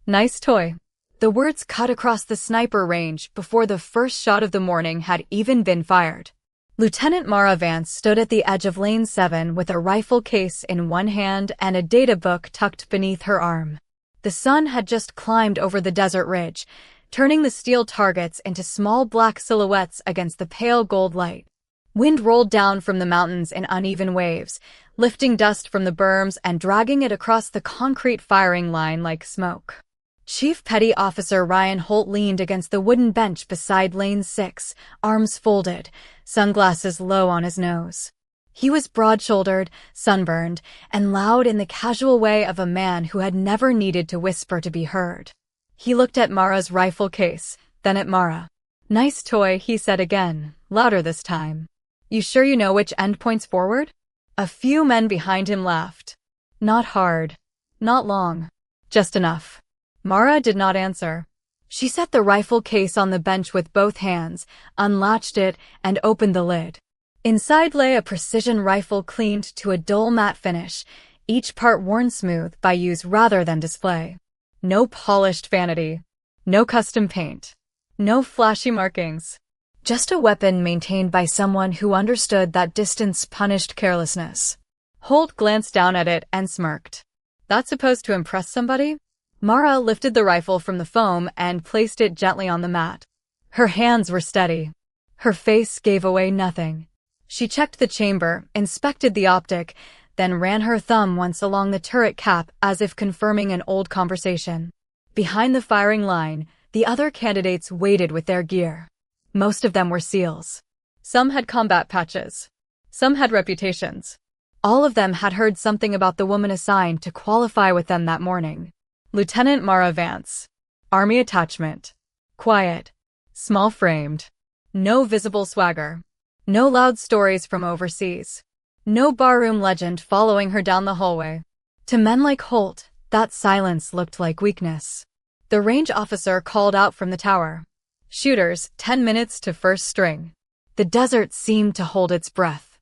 Nice toy. The words cut across the sniper range before the first shot of the morning had even been fired. Lieutenant Mara Vance stood at the edge of Lane 7 with a rifle case in one hand and a data book tucked beneath her arm. The sun had just climbed over the desert ridge, turning the steel targets into small black silhouettes against the pale gold light. Wind rolled down from the mountains in uneven waves, lifting dust from the berms and dragging it across the concrete firing line like smoke. Chief Petty Officer Ryan Holt leaned against the wooden bench beside Lane 6, arms folded, sunglasses low on his nose. He was broad-shouldered, sunburned, and loud in the casual way of a man who had never needed to whisper to be heard. He looked at Mara's rifle case, then at Mara. "Nice toy," he said again, louder this time. "You sure you know which end points forward?" A few men behind him laughed. "Not hard. Not long. Just enough." Mara did not answer. She set the rifle case on the bench with both hands, unlatched it, and opened the lid. Inside lay a precision rifle cleaned to a dull matte finish, each part worn smooth by use rather than display. No polished vanity. No custom paint. No flashy markings. Just a weapon maintained by someone who understood that distance punished carelessness. Holt glanced down at it and smirked. "That's supposed to impress somebody?" Mara lifted the rifle from the foam and placed it gently on the mat. Her hands were steady. Her face gave away nothing. She checked the chamber, inspected the optic, then ran her thumb once along the turret cap as if confirming an old conversation. Behind the firing line, the other candidates waited with their gear. Most of them were SEALs. Some had combat patches. Some had reputations. All of them had heard something about the woman assigned to qualify with them that morning. Lieutenant Mara Vance. Army attachment. Quiet. Small-framed. No visible swagger. No loud stories from overseas. No barroom legend following her down the hallway. To men like Holt, that silence looked like weakness. The range officer called out from the tower. "Shooters, 10 minutes to first string." The desert seemed to hold its breath.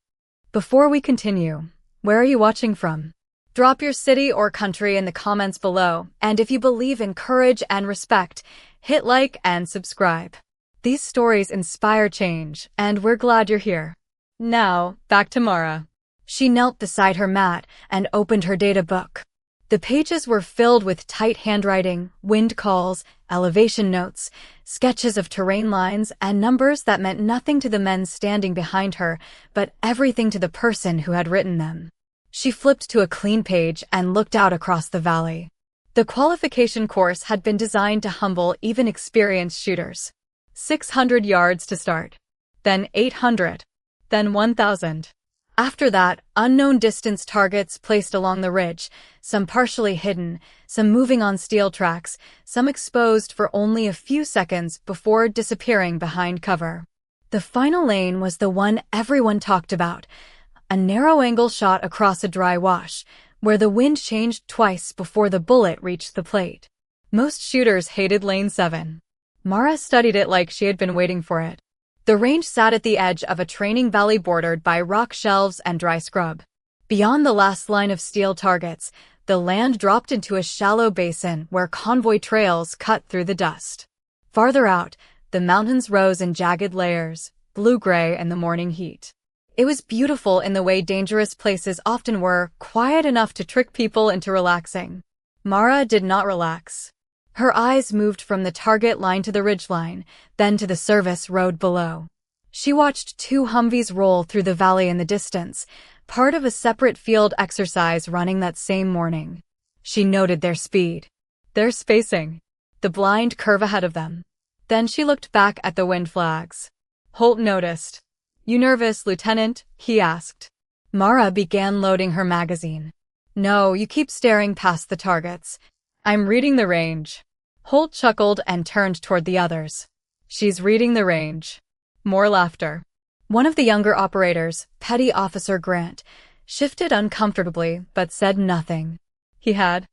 "Before we continue, where are you watching from? Drop your city or country in the comments below, and if you believe in courage and respect, hit like and subscribe. These stories inspire change, and we're glad you're here." Now, back to Mara. She knelt beside her mat and opened her data book. The pages were filled with tight handwriting, wind calls, elevation notes, sketches of terrain lines, and numbers that meant nothing to the men standing behind her, but everything to the person who had written them. She flipped to a clean page and looked out across the valley. The qualification course had been designed to humble even experienced shooters. 600 yards to start. Then 800. Then 1,000. After that, unknown distance targets placed along the ridge, some partially hidden, some moving on steel tracks, some exposed for only a few seconds before disappearing behind cover. The final lane was the one everyone talked about, a narrow-angle shot across a dry wash, where the wind changed twice before the bullet reached the plate. Most shooters hated Lane 7. Mara studied it like she had been waiting for it. The range sat at the edge of a training valley bordered by rock shelves and dry scrub. Beyond the last line of steel targets, the land dropped into a shallow basin where convoy trails cut through the dust. Farther out, the mountains rose in jagged layers, blue-gray in the morning heat. It was beautiful in the way dangerous places often were, quiet enough to trick people into relaxing. Mara did not relax. Her eyes moved from the target line to the ridgeline, then to the service road below. She watched 2 Humvees roll through the valley in the distance, part of a separate field exercise running that same morning. She noted their speed, their spacing, the blind curve ahead of them. Then she looked back at the wind flags. Holt noticed. "You nervous, Lieutenant?" he asked. Mara began loading her magazine. "No, you keep staring past the targets. I'm reading the range." Holt chuckled and turned toward the others. "She's reading the range." More laughter. One of the younger operators, Petty Officer Grant, shifted uncomfortably but said nothing. He had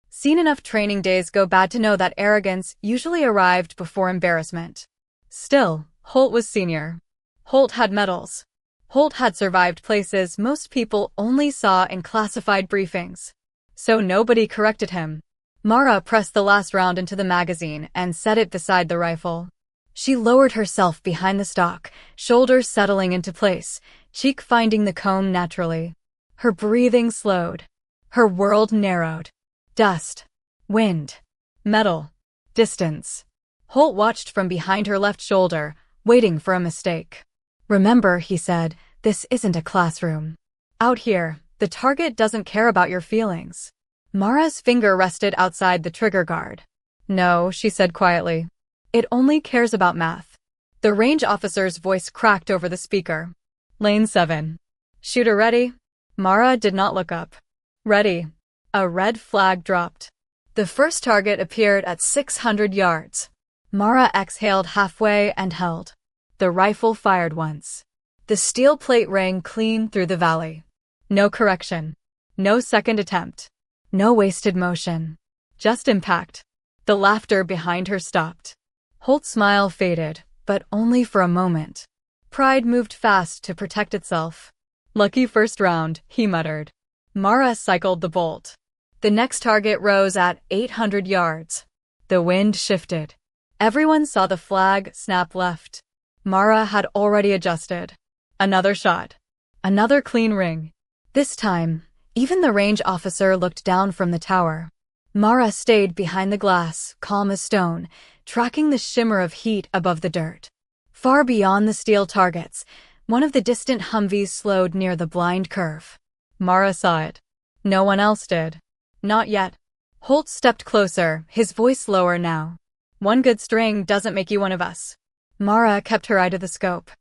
seen enough training days go bad to know that arrogance usually arrived before embarrassment. Still, Holt was senior. Holt had medals. Holt had survived places most people only saw in classified briefings. So nobody corrected him. Mara pressed the last round into the magazine and set it beside the rifle. She lowered herself behind the stock, shoulders settling into place, cheek finding the comb naturally. Her breathing slowed. Her world narrowed. Dust. Wind. Metal. Distance. Holt watched from behind her left shoulder, waiting for a mistake. "Remember," he said, "this isn't a classroom. Out here, the target doesn't care about your feelings." Mara's finger rested outside the trigger guard. "No," she said quietly. "It only cares about math." The range officer's voice cracked over the speaker. "Lane 7. Shooter ready?" Mara did not look up. "Ready." A red flag dropped. The first target appeared at 600 yards. Mara exhaled halfway and held. The rifle fired once. The steel plate rang clean through the valley. No correction. No second attempt. No wasted motion. Just impact. The laughter behind her stopped. Holt's smile faded, but only for a moment. Pride moved fast to protect itself. "Lucky first round," he muttered. Mara cycled the bolt. The next target rose at 800 yards. The wind shifted. Everyone saw the flag snap left. Mara had already adjusted. Another shot. Another clean ring. This time, even the range officer looked down from the tower. Mara stayed behind the glass, calm as stone, tracking the shimmer of heat above the dirt. Far beyond the steel targets, one of the distant Humvees slowed near the blind curve. Mara saw it. No one else did. Not yet. Holt stepped closer, his voice lower now. "One good string doesn't make you one of us." Mara kept her eye to the scope.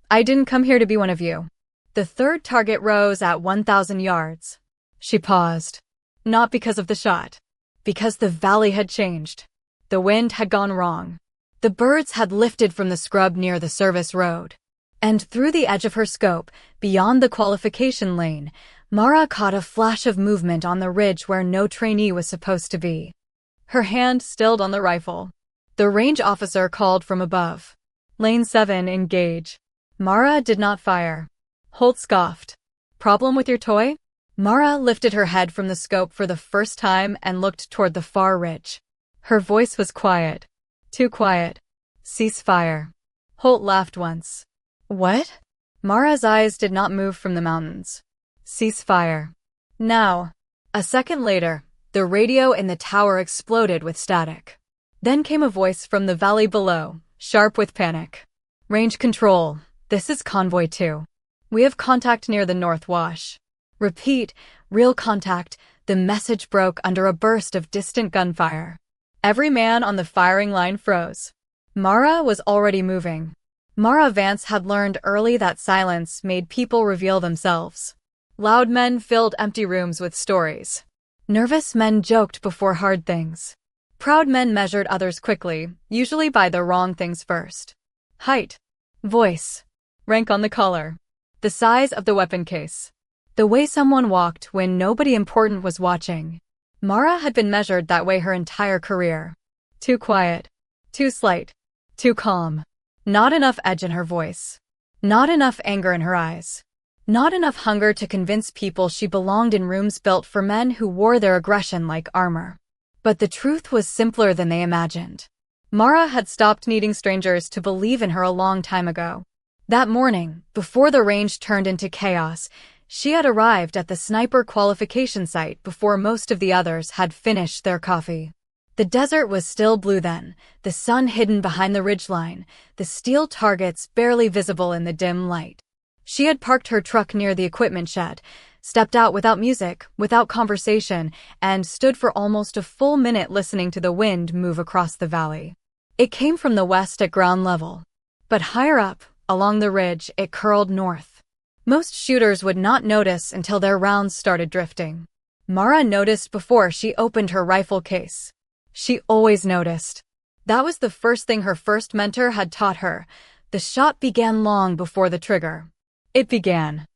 "I didn't come here to be one of you." The third target rose at 1,000 yards. She paused. Not because of the shot. Because the valley had changed. The wind had gone wrong. The birds had lifted from the scrub near the service road. And through the edge of her scope, beyond the qualification lane, Mara caught a flash of movement on the ridge where no trainee was supposed to be. Her hand stilled on the rifle. The range officer called from above. "Lane 7, engage." Mara did not fire. Holt scoffed. "Problem with your toy?" Mara lifted her head from the scope for the first time and looked toward the far ridge. Her voice was quiet. Too quiet. "Cease fire." Holt laughed once. "What?" Mara's eyes did not move from the mountains. "Cease fire. Now." A second later, the radio in the tower exploded with static. Then came a voice from the valley below, sharp with panic. "Range control, this is Convoy 2. We have contact near the North Wash." "Repeat, real contact," the message broke under a burst of distant gunfire. Every man on the firing line froze. Mara was already moving. Mara Vance had learned early that silence made people reveal themselves. Loud men filled empty rooms with stories. Nervous men joked before hard things. Proud men measured others quickly, usually by the wrong things first. Height. Voice. Rank on the collar. The size of the weapon case. The way someone walked when nobody important was watching. Mara had been measured that way her entire career. Too quiet. Too slight. Too calm. Not enough edge in her voice. Not enough anger in her eyes. Not enough hunger to convince people she belonged in rooms built for men who wore their aggression like armor. But the truth was simpler than they imagined. Mara had stopped needing strangers to believe in her a long time ago. That morning, before the range turned into chaos, she had arrived at the sniper qualification site before most of the others had finished their coffee. The desert was still blue then, the sun hidden behind the ridgeline, the steel targets barely visible in the dim light. She had parked her truck near the equipment shed, stepped out without music, without conversation, and stood for almost a full minute listening to the wind move across the valley. It came from the west at ground level. But higher up, along the ridge, it curled north. Most shooters would not notice until their rounds started drifting. Mara noticed before she opened her rifle case. She always noticed. That was the first thing her first mentor had taught her. The shot began long before the trigger. It began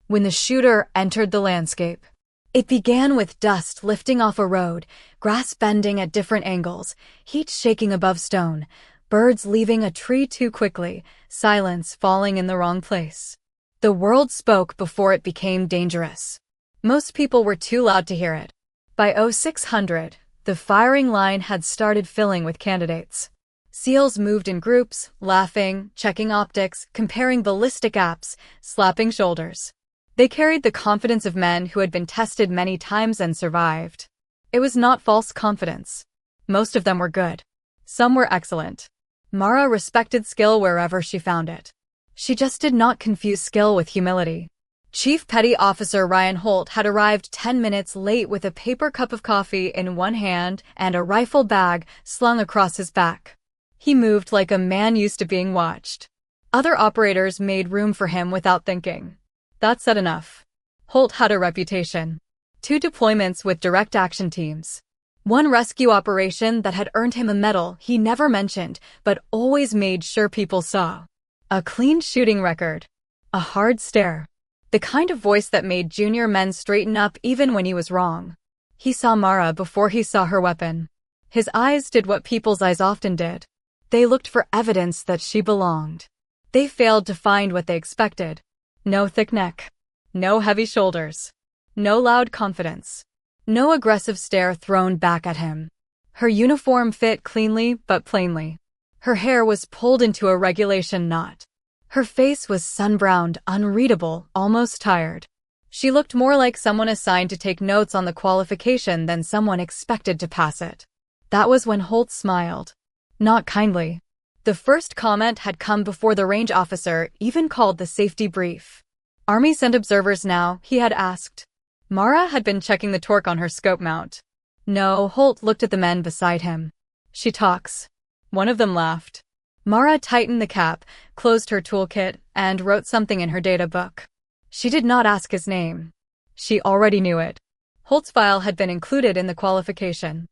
when the shooter entered the landscape. It began with dust lifting off a road, grass bending at different angles, heat shaking above stone, birds leaving a tree too quickly, silence falling in the wrong place. The world spoke before it became dangerous. Most people were too loud to hear it. By 0600, The firing line had started filling with candidates. SEALs moved in groups, laughing, checking optics, comparing ballistic apps, slapping shoulders. They carried the confidence of men who had been tested many times and survived. It was not false confidence. Most of them were good. Some were excellent. Mara respected skill wherever she found it. She just did not confuse skill with humility. Chief Petty Officer Ryan Holt had arrived 10 minutes late with a paper cup of coffee in one hand and a rifle bag slung across his back. He moved like a man used to being watched. Other operators made room for him without thinking. That said enough. Holt had a reputation. 2 deployments with direct action teams. 1 rescue operation that had earned him a medal he never mentioned but always made sure people saw. A clean shooting record. A hard stare. The kind of voice that made junior men straighten up even when he was wrong. He saw Mara before he saw her weapon. His eyes did what people's eyes often did. They looked for evidence that she belonged. They failed to find what they expected. No thick neck. No heavy shoulders. No loud confidence. No aggressive stare thrown back at him. Her uniform fit cleanly but plainly. Her hair was pulled into a regulation knot. Her face was sun-browned, unreadable, almost tired. She looked more like someone assigned to take notes on the qualification than someone expected to pass it. That was when Holt smiled. Not kindly. The first comment had come before the range officer even called the safety brief. Army sent observers now, he had asked. Mara had been checking the torque on her scope mount. No, Holt looked at the men beside him. She talks. One of them laughed. Mara tightened the cap, closed her toolkit, and wrote something in her data book. She did not ask his name. She already knew it. Holt's file had been included in the qualification.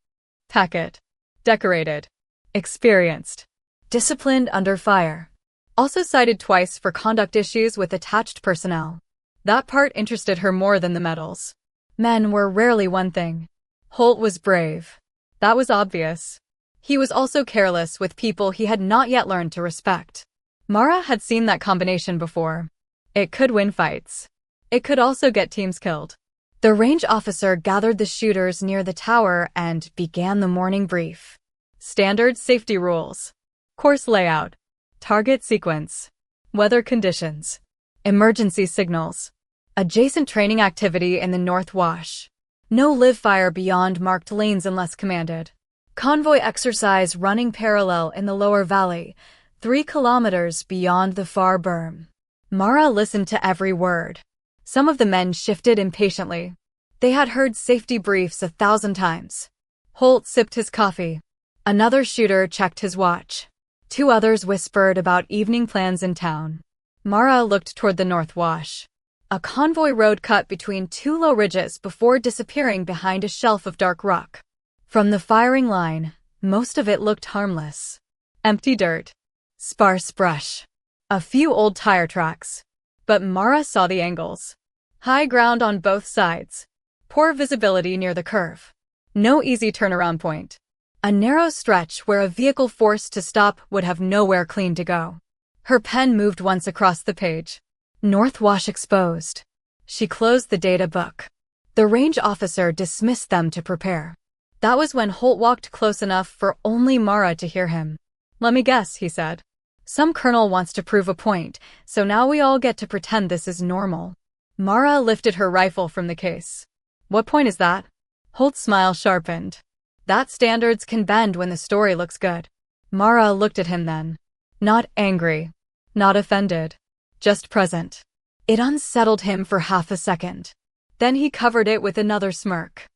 Packet. Decorated. Experienced. Disciplined under fire. Also cited twice for conduct issues with attached personnel. That part interested her more than the medals. Men were rarely one thing. Holt was brave. That was obvious. He was also careless with people he had not yet learned to respect. Mara had seen that combination before. It could win fights. It could also get teams killed. The range officer gathered the shooters near the tower and began the morning brief. Standard safety rules. Course layout. Target sequence. Weather conditions. Emergency signals. Adjacent training activity in the North Wash. No live fire beyond marked lanes unless commanded. Convoy exercise running parallel in the lower valley, 3 kilometers beyond the far berm. Mara listened to every word. Some of the men shifted impatiently. They had heard safety briefs 1,000 times. Holt sipped his coffee. Another shooter checked his watch. 2 others whispered about evening plans in town. Mara looked toward the North Wash. A convoy road cut between 2 low ridges before disappearing behind a shelf of dark rock. From the firing line, most of it looked harmless. Empty dirt. Sparse brush. A few old tire tracks. But Mara saw the angles. High ground on both sides. Poor visibility near the curve. No easy turnaround point. A narrow stretch where a vehicle forced to stop would have nowhere clean to go. Her pen moved once across the page. North Wash exposed. She closed the data book. The range officer dismissed them to prepare. That was when Holt walked close enough for only Mara to hear him. Let me guess, he said. Some colonel wants to prove a point, so now we all get to pretend this is normal. Mara lifted her rifle from the case. What point is that? Holt's smile sharpened. That standards can bend when the story looks good. Mara looked at him then. Not angry. Not offended. Just present. It unsettled him for half a second. Then he covered it with another smirk.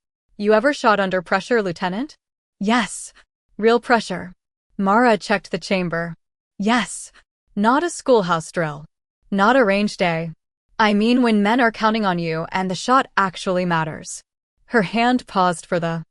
You ever shot under pressure, Lieutenant? Yes. Real pressure. Mara checked the chamber. Yes. Not a schoolhouse drill. Not a range day. I mean when men are counting on you and the shot actually matters. Her hand paused for the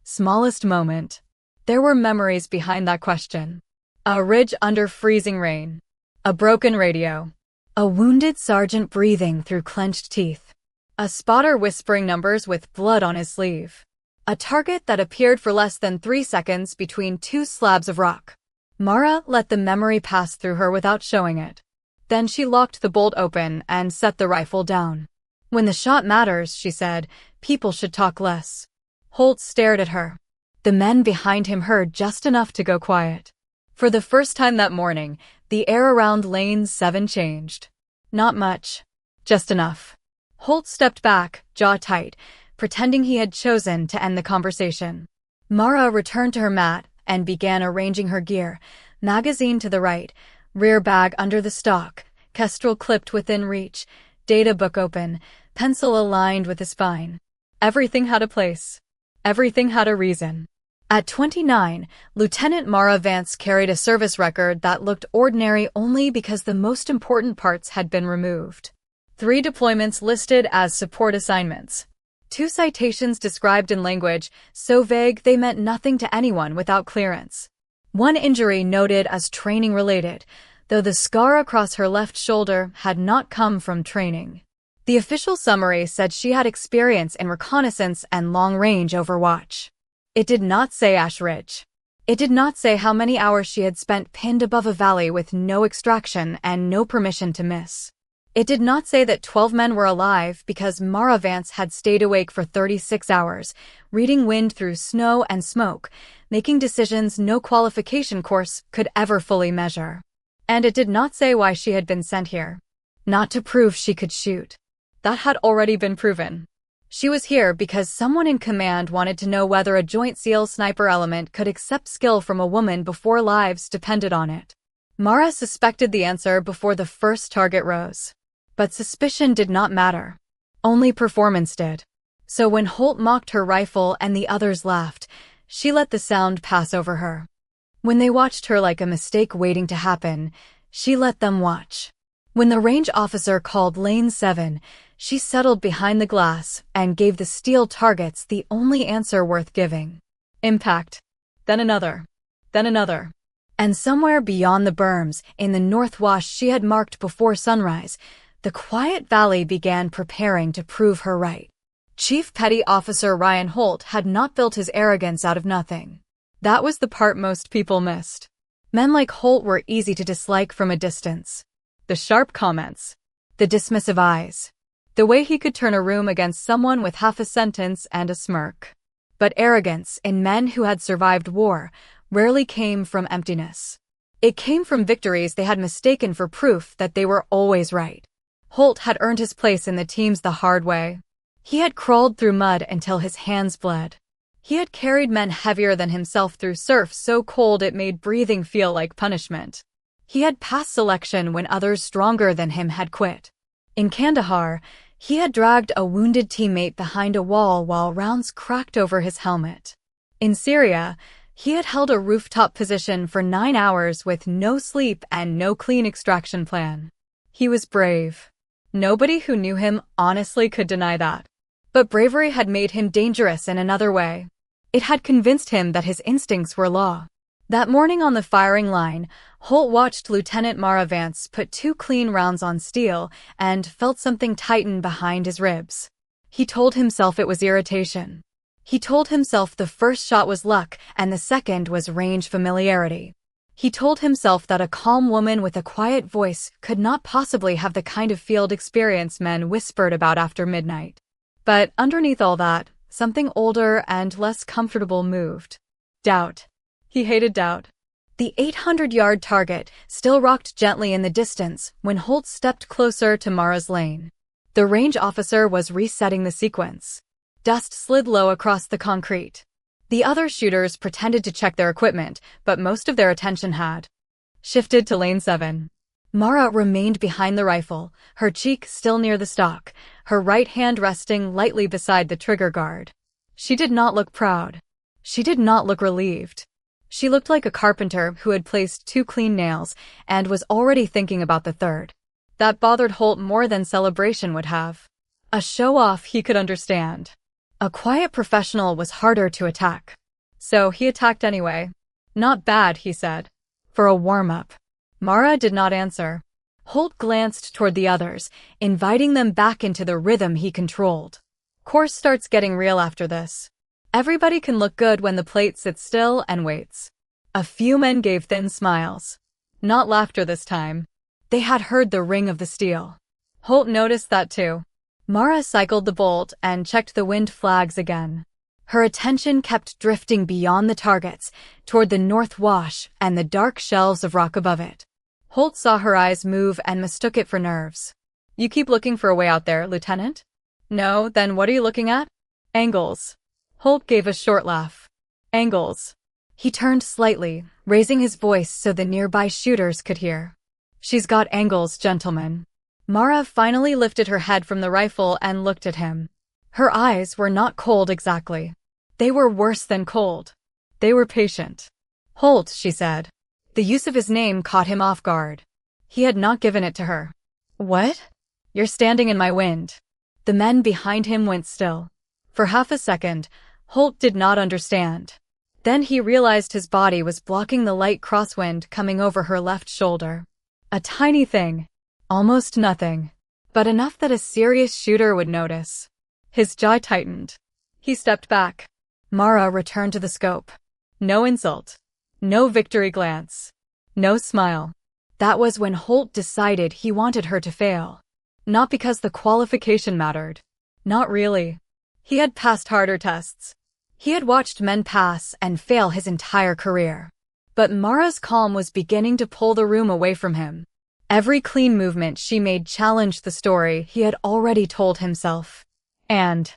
smallest moment. There were memories behind that question. A ridge under freezing rain. A broken radio. A wounded sergeant breathing through clenched teeth. A spotter whispering numbers with blood on his sleeve. A target that appeared for less than 3 seconds between 2 slabs of rock. Mara let the memory pass through her without showing it. Then she locked the bolt open and set the rifle down. When the shot matters, she said, people should talk less. Holt stared at her. The men behind him heard just enough to go quiet. For the first time that morning, the air around Lane 7 changed. Not much. Just enough. Holt stepped back, jaw tight, pretending he had chosen to end the conversation. Mara returned to her mat and began arranging her gear, magazine to the right, rear bag under the stock, kestrel clipped within reach, data book open, pencil aligned with the spine. Everything had a place. Everything had a reason. At 29, Lieutenant Mara Vance carried a service record that looked ordinary only because the most important parts had been removed. 3 deployments listed as support assignments. 2 citations described in language so vague they meant nothing to anyone without clearance. 1 injury noted as training-related, though the scar across her left shoulder had not come from training. The official summary said she had experience in reconnaissance and long-range overwatch. It did not say Ash Ridge. It did not say how many hours she had spent pinned above a valley with no extraction and no permission to miss. It did not say that 12 men were alive because Mara Vance had stayed awake for 36 hours, reading wind through snow and smoke, making decisions no qualification course could ever fully measure. And it did not say why she had been sent here. Not to prove she could shoot. That had already been proven. She was here because someone in command wanted to know whether a Joint SEAL sniper element could accept skill from a woman before lives depended on it. Mara suspected the answer before the first target rose. But suspicion did not matter. Only performance did. So when Holt mocked her rifle and the others laughed, she let the sound pass over her. When they watched her like a mistake waiting to happen, she let them watch. When the range officer called Lane 7, she settled behind the glass and gave the steel targets the only answer worth giving. Impact. Then another. Then another. And somewhere beyond the berms, in the North Wash she had marked before sunrise, the quiet valley began preparing to prove her right. Chief Petty Officer Ryan Holt had not built his arrogance out of nothing. That was the part most people missed. Men like Holt were easy to dislike from a distance. The sharp comments. The dismissive eyes. The way he could turn a room against someone with half a sentence and a smirk. But arrogance in men who had survived war rarely came from emptiness. It came from victories they had mistaken for proof that they were always right. Holt had earned his place in the teams the hard way. He had crawled through mud until his hands bled. He had carried men heavier than himself through surf so cold it made breathing feel like punishment. He had passed selection when others stronger than him had quit. In Kandahar, he had dragged a wounded teammate behind a wall while rounds cracked over his helmet. In Syria, he had held a rooftop position for 9 hours with no sleep and no clean extraction plan. He was brave. Nobody who knew him honestly could deny that. But bravery had made him dangerous in another way. It had convinced him that his instincts were law. That morning on the firing line, Holt watched Lieutenant Mara Vance put 2 clean rounds on steel and felt something tighten behind his ribs. He told himself it was irritation. He told himself the first shot was luck and the second was range familiarity. He told himself that a calm woman with a quiet voice could not possibly have the kind of field experience men whispered about after midnight. But underneath all that, something older and less comfortable moved. Doubt. He hated doubt. The 800-yard target still rocked gently in the distance when Holt stepped closer to Mara's lane. The range officer was resetting the sequence. Dust slid low across the concrete. The other shooters pretended to check their equipment, but most of their attention had shifted to Lane 7. Mara remained behind the rifle, her cheek still near the stock, her right hand resting lightly beside the trigger guard. She did not look proud. She did not look relieved. She looked like a carpenter who had placed 2 clean nails and was already thinking about the third. That bothered Holt more than celebration would have. A show-off he could understand. A quiet professional was harder to attack. So he attacked anyway. Not bad, he said. For a warm-up. Mara did not answer. Holt glanced toward the others, inviting them back into the rhythm he controlled. Course starts getting real after this. Everybody can look good when the plate sits still and waits. A few men gave thin smiles. Not laughter this time. They had heard the ring of the steel. Holt noticed that too. Mara cycled the bolt and checked the wind flags again. Her attention kept drifting beyond the targets, toward the north wash and the dark shelves of rock above it. Holt saw her eyes move and mistook it for nerves. "You keep looking for a way out there, Lieutenant?" "No, then what are you looking at?" "Angles." Holt gave a short laugh. "Angles." He turned slightly, raising his voice so the nearby shooters could hear. "She's got angles, gentlemen." Mara finally lifted her head from the rifle and looked at him. Her eyes were not cold exactly. They were worse than cold. They were patient. "Holt," she said. The use of his name caught him off guard. He had not given it to her. "What?" "You're standing in my wind." The men behind him went still. For half a second, Holt did not understand. Then he realized his body was blocking the light crosswind coming over her left shoulder. A tiny thing. Almost nothing. But enough that a serious shooter would notice. His jaw tightened. He stepped back. Mara returned to the scope. No insult. No victory glance. No smile. That was when Holt decided he wanted her to fail. Not because the qualification mattered. Not really. He had passed harder tests. He had watched men pass and fail his entire career. But Mara's calm was beginning to pull the room away from him. Every clean movement she made challenged the story he had already told himself. And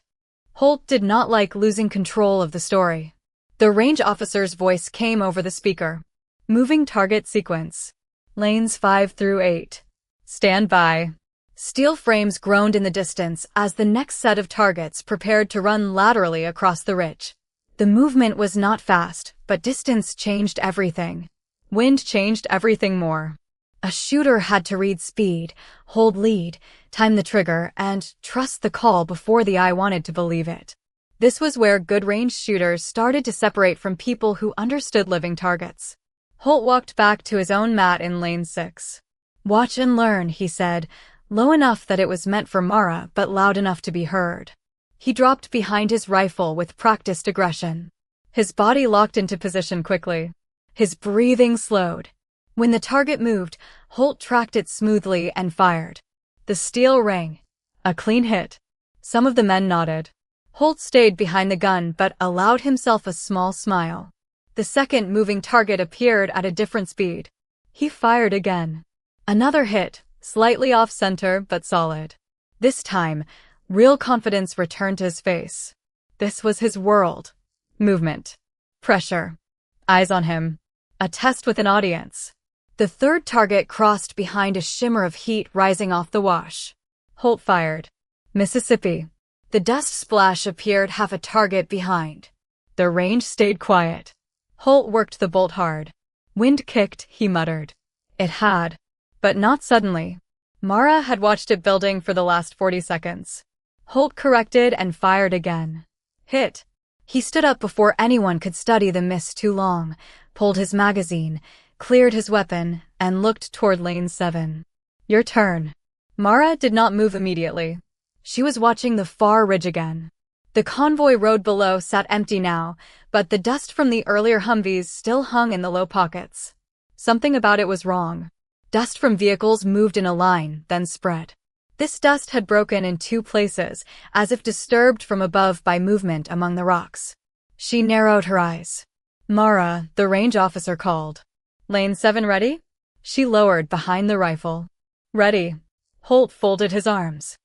Holt did not like losing control of the story. The range officer's voice came over the speaker. "Moving target sequence. Lanes 5 through 8. Stand by." Steel frames groaned in the distance as the next set of targets prepared to run laterally across the ridge. The movement was not fast, but distance changed everything. Wind changed everything more. A shooter had to read speed, hold lead, time the trigger, and trust the call before the eye wanted to believe it. This was where good range shooters started to separate from people who understood living targets. Holt walked back to his own mat in lane 6. "Watch and learn," he said, low enough that it was meant for Mara but loud enough to be heard. He dropped behind his rifle with practiced aggression. His body locked into position quickly. His breathing slowed. When the target moved, Holt tracked it smoothly and fired. The steel rang. A clean hit. Some of the men nodded. Holt stayed behind the gun but allowed himself a small smile. The second moving target appeared at a different speed. He fired again. Another hit, slightly off-center but solid. This time, real confidence returned to his face. This was his world. Movement. Pressure. Eyes on him. A test with an audience. The third target crossed behind a shimmer of heat rising off the wash. Holt fired. Mississippi. The dust splash appeared half a target behind. The range stayed quiet. Holt worked the bolt hard. "Wind kicked," he muttered. It had. But not suddenly. Mara had watched it building for the last 40 seconds. Holt corrected and fired again. Hit. He stood up before anyone could study the miss too long, pulled his magazine, cleared his weapon, and looked toward lane 7. "Your turn." Mara did not move immediately. She was watching the far ridge again. The convoy road below sat empty now, but the dust from the earlier Humvees still hung in the low pockets. Something about it was wrong. Dust from vehicles moved in a line, then spread. This dust had broken in 2 places, as if disturbed from above by movement among the rocks. She narrowed her eyes. "Mara," the range officer called. "Lane 7 ready?" She lowered behind the rifle. "Ready." Holt folded his arms.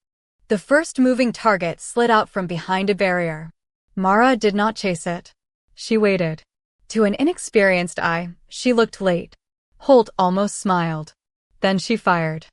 The first moving target slid out from behind a barrier. Mara did not chase it. She waited. To an inexperienced eye, she looked late. Holt almost smiled. Then she fired.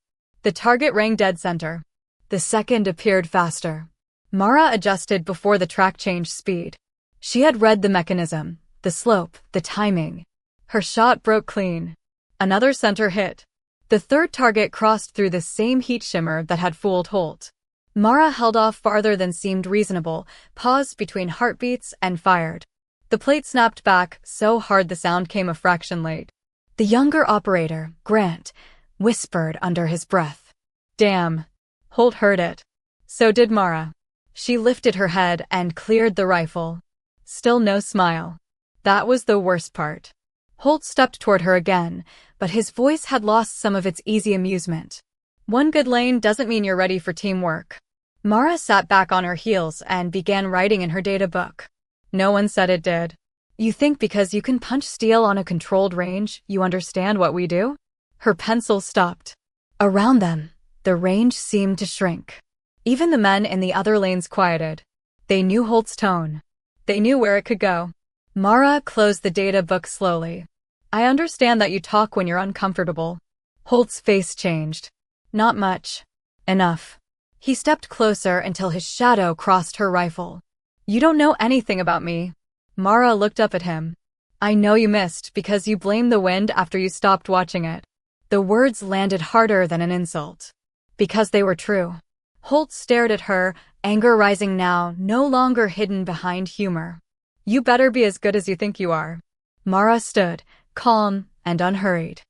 The target rang dead center. The second appeared faster. Mara adjusted before the track changed speed. She had read the mechanism, the slope, the timing. Her shot broke clean. Another center hit. The third target crossed through the same heat shimmer that had fooled Holt. Mara held off farther than seemed reasonable, paused between heartbeats, and fired. The plate snapped back so hard the sound came a fraction late. The younger operator, Grant, whispered under his breath. "Damn." Holt heard it. So did Mara. She lifted her head and cleared the rifle. Still no smile. That was the worst part. Holt stepped toward her again, but his voice had lost some of its easy amusement. "One good lane doesn't mean you're ready for teamwork." Mara sat back on her heels and began writing in her data book. No one said it did. You think because you can punch steel on a controlled range, you understand what we do? Her pencil stopped. Around them, the range seemed to shrink. Even the men in the other lanes quieted. They knew Holt's tone. They knew where it could go. Mara closed the data book slowly. I understand that you talk when you're uncomfortable. Holt's face changed. Not much. Enough. He stepped closer until his shadow crossed her rifle. You don't know anything about me. Mara looked up at him. I know you missed because you blamed the wind after you stopped watching it. The words landed harder than an insult. Because they were true. Holt stared at her, anger rising now, no longer hidden behind humor. You better be as good as you think you are. Mara stood, calm and unhurried.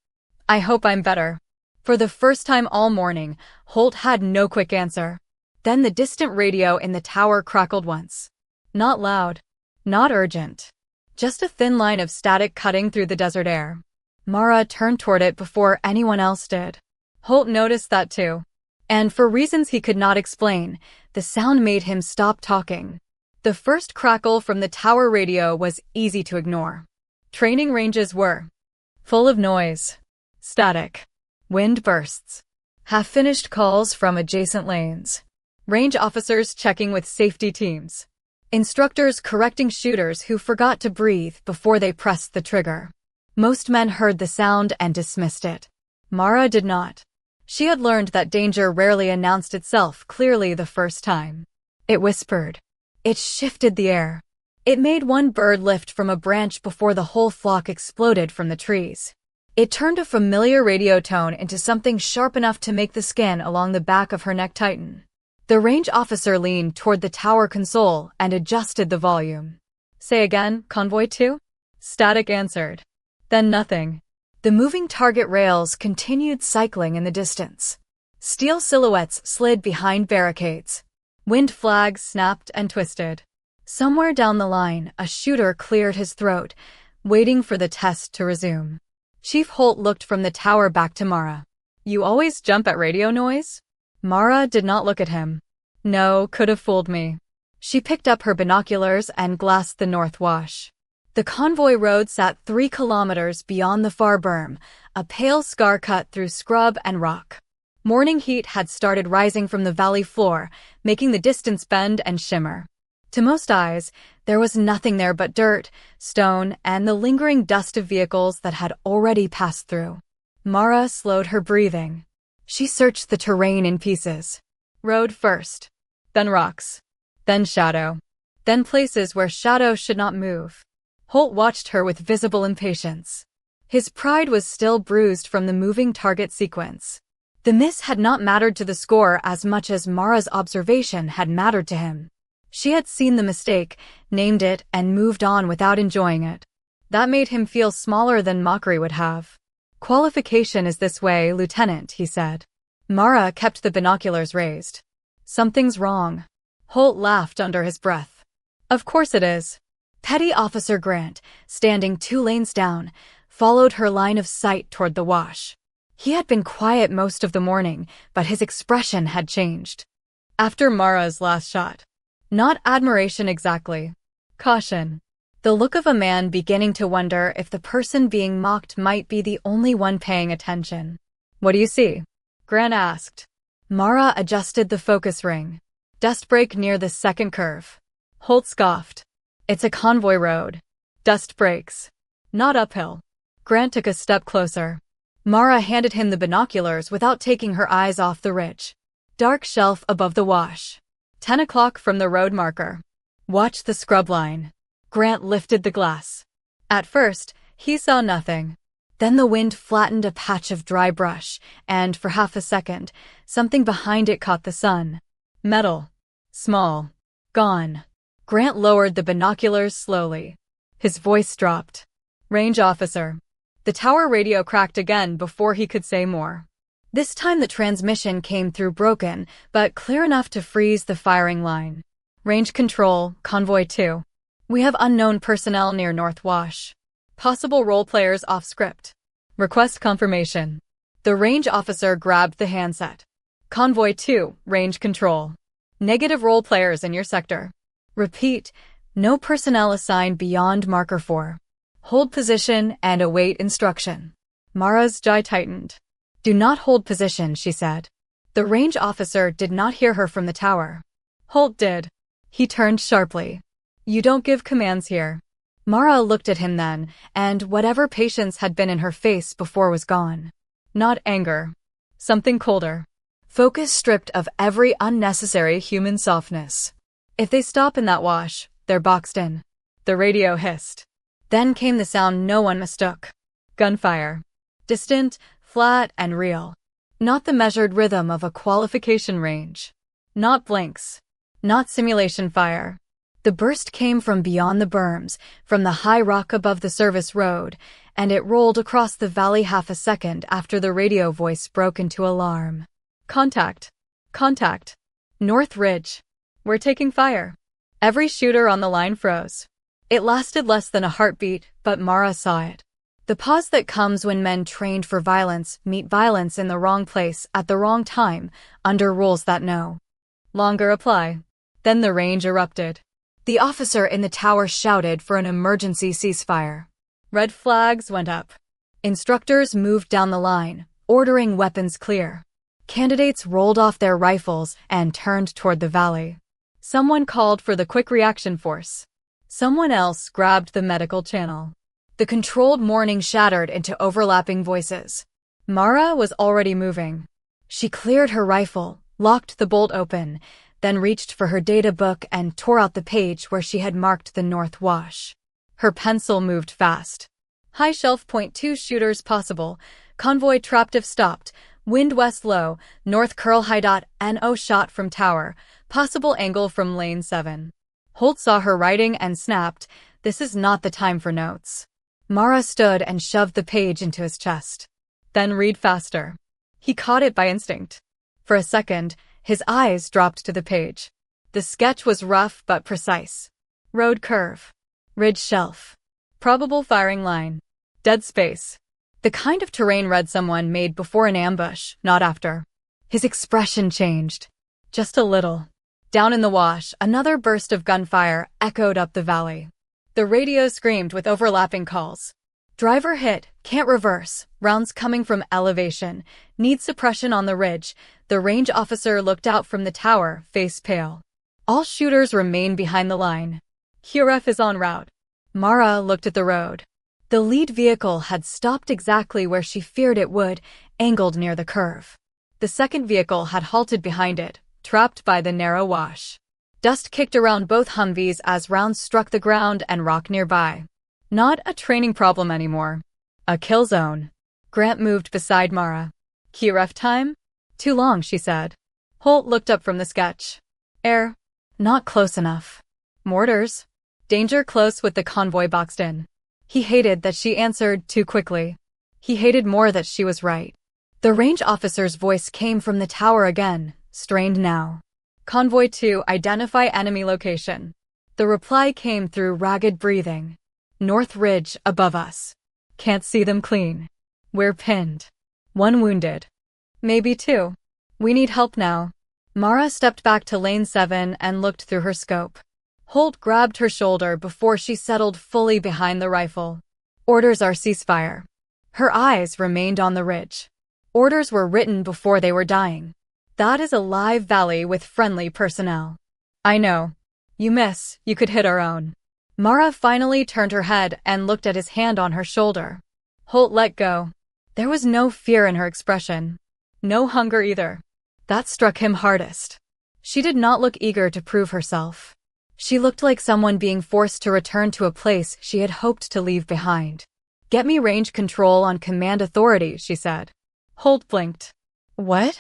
I hope I'm better. For the first time all morning, Holt had no quick answer. Then the distant radio in the tower crackled once. Not loud. Not urgent. Just a thin line of static cutting through the desert air. Mara turned toward it before anyone else did. Holt noticed that too. And for reasons he could not explain, the sound made him stop talking. The first crackle from the tower radio was easy to ignore. Training ranges were full of noise, static, wind bursts, half-finished calls from adjacent lanes, range officers checking with safety teams, instructors correcting shooters who forgot to breathe before they pressed the trigger. Most men heard the sound and dismissed it. Mara did not. She had learned that danger rarely announced itself clearly the first time. It whispered. It shifted the air. It made one bird lift from a branch before the whole flock exploded from the trees. It turned a familiar radio tone into something sharp enough to make the skin along the back of her neck tighten. The range officer leaned toward the tower console and adjusted the volume. Say again, Convoy 2? Static answered. Then nothing. The moving target rails continued cycling in the distance. Steel silhouettes slid behind barricades. Wind flags snapped and twisted. Somewhere down the line, a shooter cleared his throat, waiting for the test to resume. Chief Holt looked from the tower back to Mara. You always jump at radio noise? Mara did not look at him. No, could have fooled me. She picked up her binoculars and glassed the North Wash. The convoy road sat 3 kilometers beyond the far berm, a pale scar cut through scrub and rock. Morning heat had started rising from the valley floor, making the distance bend and shimmer. To most eyes, there was nothing there but dirt, stone, and the lingering dust of vehicles that had already passed through. Mara slowed her breathing. She searched the terrain in pieces. Road first, then rocks, then shadow, then places where shadow should not move. Holt watched her with visible impatience. His pride was still bruised from the moving target sequence. The miss had not mattered to the score as much as Mara's observation had mattered to him. She had seen the mistake, named it, and moved on without enjoying it. That made him feel smaller than mockery would have. Qualification is this way, Lieutenant, he said. Mara kept the binoculars raised. Something's wrong. Holt laughed under his breath. Of course it is. Petty Officer Grant, standing 2 lanes down, followed her line of sight toward the wash. He had been quiet most of the morning, but his expression had changed. After Mara's last shot. Not admiration exactly. Caution. The look of a man beginning to wonder if the person being mocked might be the only one paying attention. What do you see? Grant asked. Mara adjusted the focus ring. Dust break near the second curve. Holt scoffed. It's a convoy road. Dust breaks. Not uphill. Grant took a step closer. Mara handed him the binoculars without taking her eyes off the ridge. Dark shelf above the wash. 10 o'clock from the road marker. Watch the scrub line. Grant lifted the glass. At first, he saw nothing. Then the wind flattened a patch of dry brush, and for half a second, something behind it caught the sun. Metal. Small. Gone. Grant lowered the binoculars slowly. His voice dropped. Range officer. The tower radio cracked again before he could say more. This time the transmission came through broken, but clear enough to freeze the firing line. Range control, Convoy 2. We have unknown personnel near North Wash. Possible role players off script. Request confirmation. The range officer grabbed the handset. Convoy 2, range control. Negative role players in your sector. Repeat, No personnel assigned beyond marker 4. Hold position and await instruction. Mara's jaw tightened. Do not hold position, she said. The range officer did not hear her from the tower. Holt did. He turned sharply. You don't give commands here. Mara looked at him then, and whatever patience had been in her face before was gone. Not anger. Something colder. Focus stripped of every unnecessary human softness. If they stop in that wash, they're boxed in. The radio hissed. Then came the sound no one mistook. Gunfire. Distant, flat, and real. Not the measured rhythm of a qualification range. Not blinks. Not simulation fire. The burst came from beyond the berms, from the high rock above the service road, and it rolled across the valley half a second after the radio voice broke into alarm. Contact. Contact. North Ridge. We're taking fire. Every shooter on the line froze. It lasted less than a heartbeat, but Mara saw it. The pause that comes when men trained for violence meet violence in the wrong place at the wrong time, under rules that no longer apply. Then the range erupted. The officer in the tower shouted for an emergency ceasefire. Red flags went up. Instructors moved down the line, ordering weapons clear. Candidates rolled off their rifles and turned toward the valley. Someone called for the quick reaction force. Someone else grabbed the medical channel. The controlled mourning shattered into overlapping voices. Mara was already moving. She cleared her rifle, locked the bolt open, then reached for her data book and tore out the page where she had marked the North Wash. Her pencil moved fast. High shelf .2 shooters possible. Convoy trapped if stopped. Wind west low. North curl high dot. NO shot from tower. Possible angle from lane 7. Holt saw her writing and snapped, "This is not the time for notes." Mara stood and shoved the page into his chest. Then read faster. He caught it by instinct. For a second, his eyes dropped to the page. The sketch was rough but precise. Road curve. Ridge shelf. Probable firing line. Dead space. The kind of terrain read someone made before an ambush, not after. His expression changed. Just a little. Down in the wash, another burst of gunfire echoed up the valley. The radio screamed with overlapping calls. Driver hit, can't reverse, rounds coming from elevation, need suppression on the ridge. The range officer looked out from the tower, face pale. All shooters remain behind the line. QRF is en route. Mara looked at the road. The lead vehicle had stopped exactly where she feared it would, angled near the curve. The second vehicle had halted behind it, trapped by the narrow wash. Dust kicked around both Humvees as rounds struck the ground and rock nearby. Not a training problem anymore. A kill zone. Grant moved beside Mara. QRF time? Too long, she said. Holt looked up from the sketch. Air. Not close enough. Mortars. Danger close with the convoy boxed in. He hated that she answered too quickly. He hated more that she was right. The range officer's voice came from the tower again, strained now. Convoy 2, identify enemy location. The reply came through ragged breathing. North Ridge, above us. Can't see them clean. We're pinned. 1 wounded. Maybe 2. We need help now. Mara stepped back to lane 7 and looked through her scope. Holt grabbed her shoulder before she settled fully behind the rifle. Orders are ceasefire. Her eyes remained on the ridge. Orders were written before they were dying. That is a live valley with friendly personnel. I know. You miss, you could hit our own. Mara finally turned her head and looked at his hand on her shoulder. Holt let go. There was no fear in her expression. No hunger either. That struck him hardest. She did not look eager to prove herself. She looked like someone being forced to return to a place she had hoped to leave behind. Get me range control on command authority, she said. Holt blinked. What?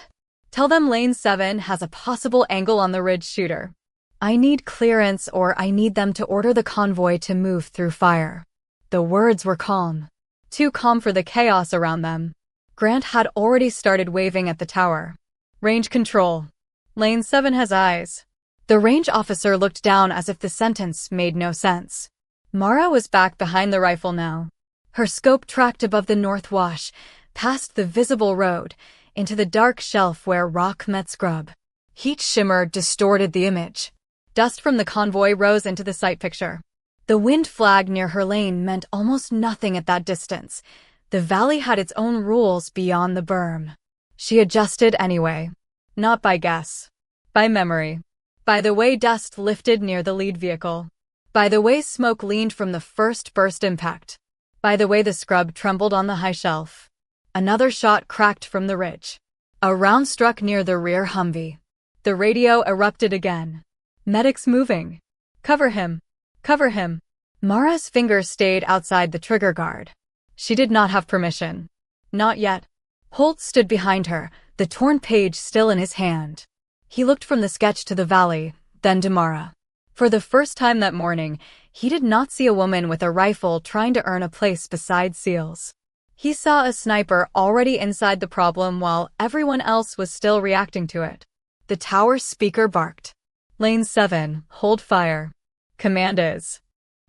Tell them lane 7 has a possible angle on the ridge shooter. I need clearance or I need them to order the convoy to move through fire. The words were calm. Too calm for the chaos around them. Grant had already started waving at the tower. Range control. Lane 7 has eyes. The range officer looked down as if the sentence made no sense. Mara was back behind the rifle now. Her scope tracked above the North Wash, past the visible road, into the dark shelf where rock met scrub. Heat shimmer distorted the image. Dust from the convoy rose into the sight picture. The wind flag near her lane meant almost nothing at that distance. The valley had its own rules beyond the berm. She adjusted anyway. Not by guess. By memory. By the way dust lifted near the lead vehicle. By the way smoke leaned from the first burst impact. By the way the scrub trembled on the high shelf. Another shot cracked from the ridge. A round struck near the rear Humvee. The radio erupted again. Medics moving. Cover him. Cover him. Mara's fingers stayed outside the trigger guard. She did not have permission. Not yet. Holt stood behind her, the torn page still in his hand. He looked from the sketch to the valley, then to Mara. For the first time that morning, he did not see a woman with a rifle trying to earn a place beside SEALs. He saw a sniper already inside the problem while everyone else was still reacting to it. The tower speaker barked. Lane 7, hold fire. Command is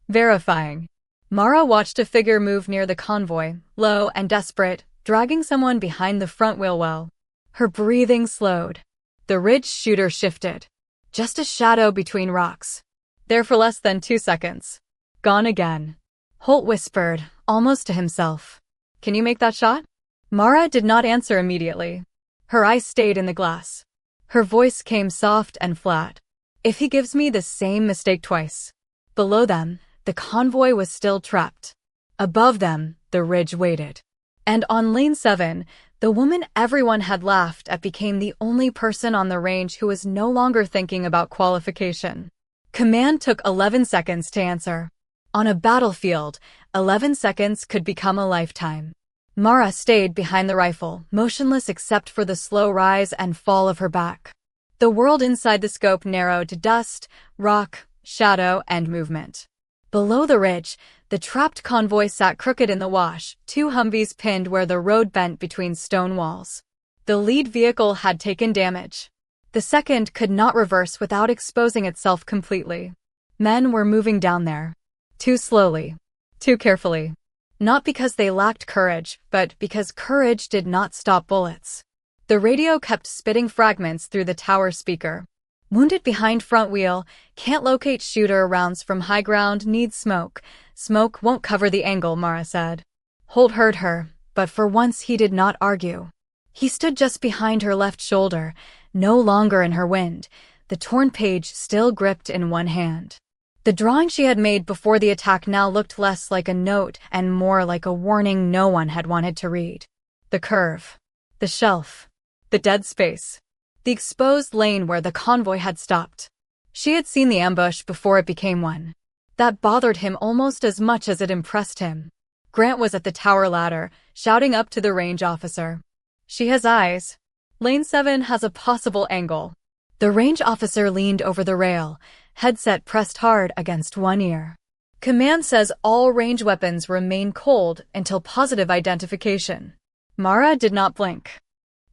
verifying. Mara watched a figure move near the convoy, low and desperate, dragging someone behind the front wheel well. Her breathing slowed. The ridge shooter shifted. Just a shadow between rocks. There for less than 2 seconds. Gone again. Holt whispered, almost to himself. Can you make that shot? Mara did not answer immediately. Her eyes stayed in the glass. Her voice came soft and flat. If he gives me the same mistake twice. Below them, the convoy was still trapped. Above them, the ridge waited. And on Lane 7, the woman everyone had laughed at became the only person on the range who was no longer thinking about qualification. Command took 11 seconds to answer. On a battlefield, 11 seconds could become a lifetime. Mara stayed behind the rifle, motionless except for the slow rise and fall of her back. The world inside the scope narrowed to dust, rock, shadow, and movement. Below the ridge, the trapped convoy sat crooked in the wash, 2 Humvees pinned where the road bent between stone walls. The lead vehicle had taken damage. The second could not reverse without exposing itself completely. Men were moving down there. Too slowly. Too carefully. Not because they lacked courage, but because courage did not stop bullets. The radio kept spitting fragments through the tower speaker. Wounded behind front wheel, can't locate shooter rounds from high ground, needs smoke. Smoke won't cover the angle, Mara said. Holt heard her, but for once he did not argue. He stood just behind her left shoulder, no longer in her wind, the torn page still gripped in one hand. The drawing she had made before the attack now looked less like a note and more like a warning no one had wanted to read. The curve. The shelf. The dead space. The exposed lane where the convoy had stopped. She had seen the ambush before it became one. That bothered him almost as much as it impressed him. Grant was at the tower ladder, shouting up to the range officer. She has eyes. Lane 7 has a possible angle. The range officer leaned over the rail, headset pressed hard against one ear. Command says all range weapons remain cold until positive identification. Mara did not blink.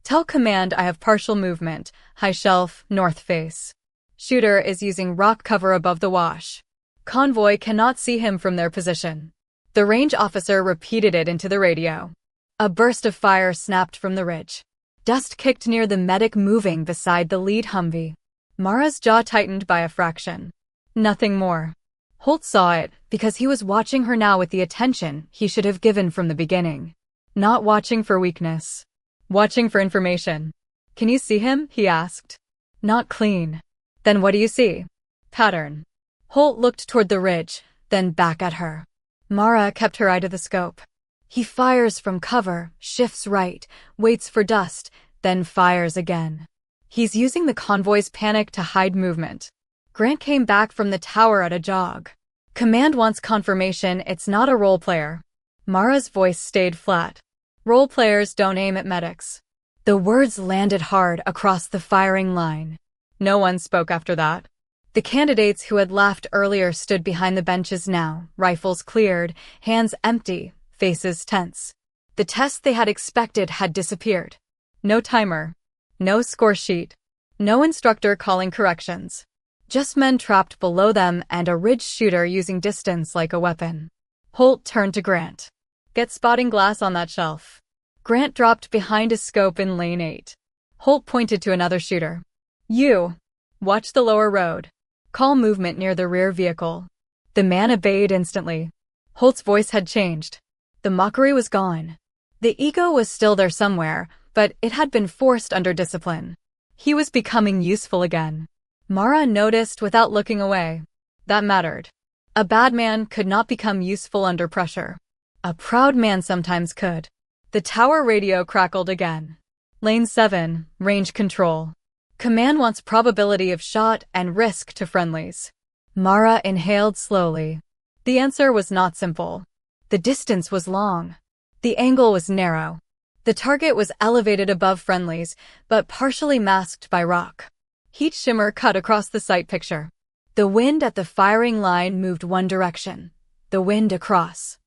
Tell Command I have partial movement, high shelf, north face. Shooter is using rock cover above the wash. Convoy cannot see him from their position. The range officer repeated it into the radio. A burst of fire snapped from the ridge. Dust kicked near the medic moving beside the lead Humvee. Mara's jaw tightened by a fraction. Nothing more. Holt saw it because he was watching her now with the attention he should have given from the beginning. Not watching for weakness. Watching for information. Can you see him? He asked. Not clean. Then what do you see? Pattern. Holt looked toward the ridge, then back at her. Mara kept her eye to the scope. He fires from cover, shifts right, waits for dust, then fires again. He's using the convoy's panic to hide movement. Grant came back from the tower at a jog. Command wants confirmation it's not a role player. Mara's voice stayed flat. Role players don't aim at medics. The words landed hard across the firing line. No one spoke after that. The candidates who had laughed earlier stood behind the benches now, rifles cleared, hands empty, faces tense. The test they had expected had disappeared. No timer. No score sheet. No instructor calling corrections. Just men trapped below them and a ridge shooter using distance like a weapon. Holt turned to Grant. Get spotting glass on that shelf. Grant dropped behind a scope in lane 8. Holt pointed to another shooter. You. Watch the lower road. Call movement near the rear vehicle. The man obeyed instantly. Holt's voice had changed. The mockery was gone. The ego was still there somewhere, but it had been forced under discipline. He was becoming useful again. Mara noticed without looking away. That mattered. A bad man could not become useful under pressure. A proud man sometimes could. The tower radio crackled again. Lane 7, range control. Command wants probability of shot and risk to friendlies. Mara inhaled slowly. The answer was not simple. The distance was long. The angle was narrow. The target was elevated above friendlies, but partially masked by rock. Heat shimmer cut across the sight picture. The wind at the firing line moved one direction. The wind across.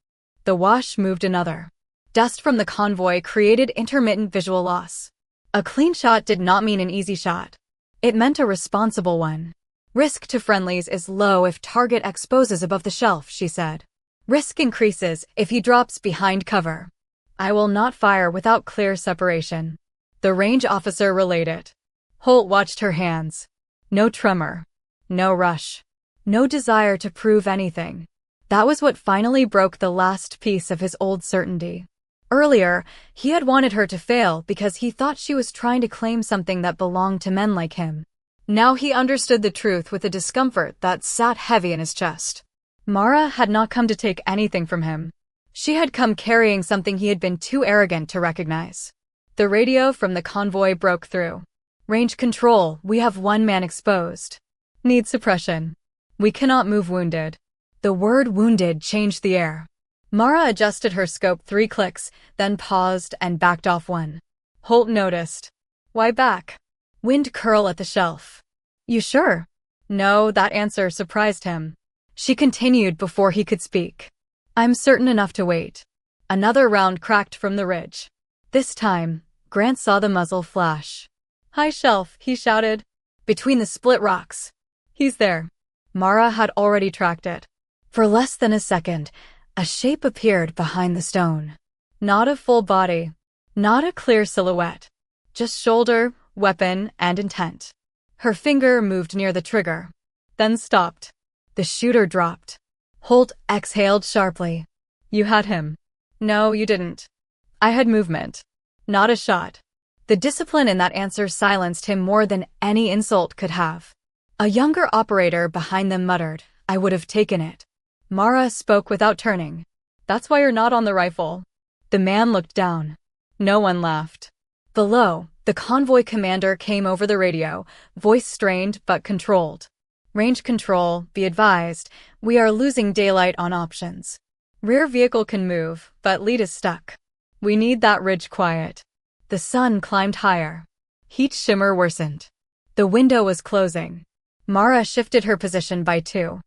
The wash moved another. Dust from the convoy created intermittent visual loss. A clean shot did not mean an easy shot. It meant a responsible one. Risk to friendlies is low if target exposes above the shelf, she said. Risk increases if he drops behind cover. I will not fire without clear separation. The range officer relayed it. Holt watched her hands. No tremor. No rush. No desire to prove anything. That was what finally broke the last piece of his old certainty. Earlier, he had wanted her to fail because he thought she was trying to claim something that belonged to men like him. Now he understood the truth with a discomfort that sat heavy in his chest. Mara had not come to take anything from him. She had come carrying something he had been too arrogant to recognize. The radio from the convoy broke through. Range control, we have one man exposed. Need suppression. We cannot move wounded. The word wounded changed the air. Mara adjusted her scope 3 clicks, then paused and backed off 1. Holt noticed. Why back? Wind curl at the shelf. You sure? No, that answer surprised him. She continued before he could speak. I'm certain enough to wait. Another round cracked from the ridge. This time, Grant saw the muzzle flash. High shelf, he shouted. Between the split rocks. He's there. Mara had already tracked it. For less than a second, a shape appeared behind the stone. Not a full body. Not a clear silhouette. Just shoulder, weapon, and intent. Her finger moved near the trigger. Then stopped. The shooter dropped. Holt exhaled sharply. You had him. No, you didn't. I had movement. Not a shot. The discipline in that answer silenced him more than any insult could have. A younger operator behind them muttered, I would have taken it. Mara spoke without turning. That's why you're not on the rifle. The man looked down. No one laughed. Below, the convoy commander came over the radio, voice strained but controlled. Range control, be advised, we are losing daylight on options. Rear vehicle can move, but lead is stuck. We need that ridge quiet. The sun climbed higher. Heat shimmer worsened. The window was closing. Mara shifted her position by 2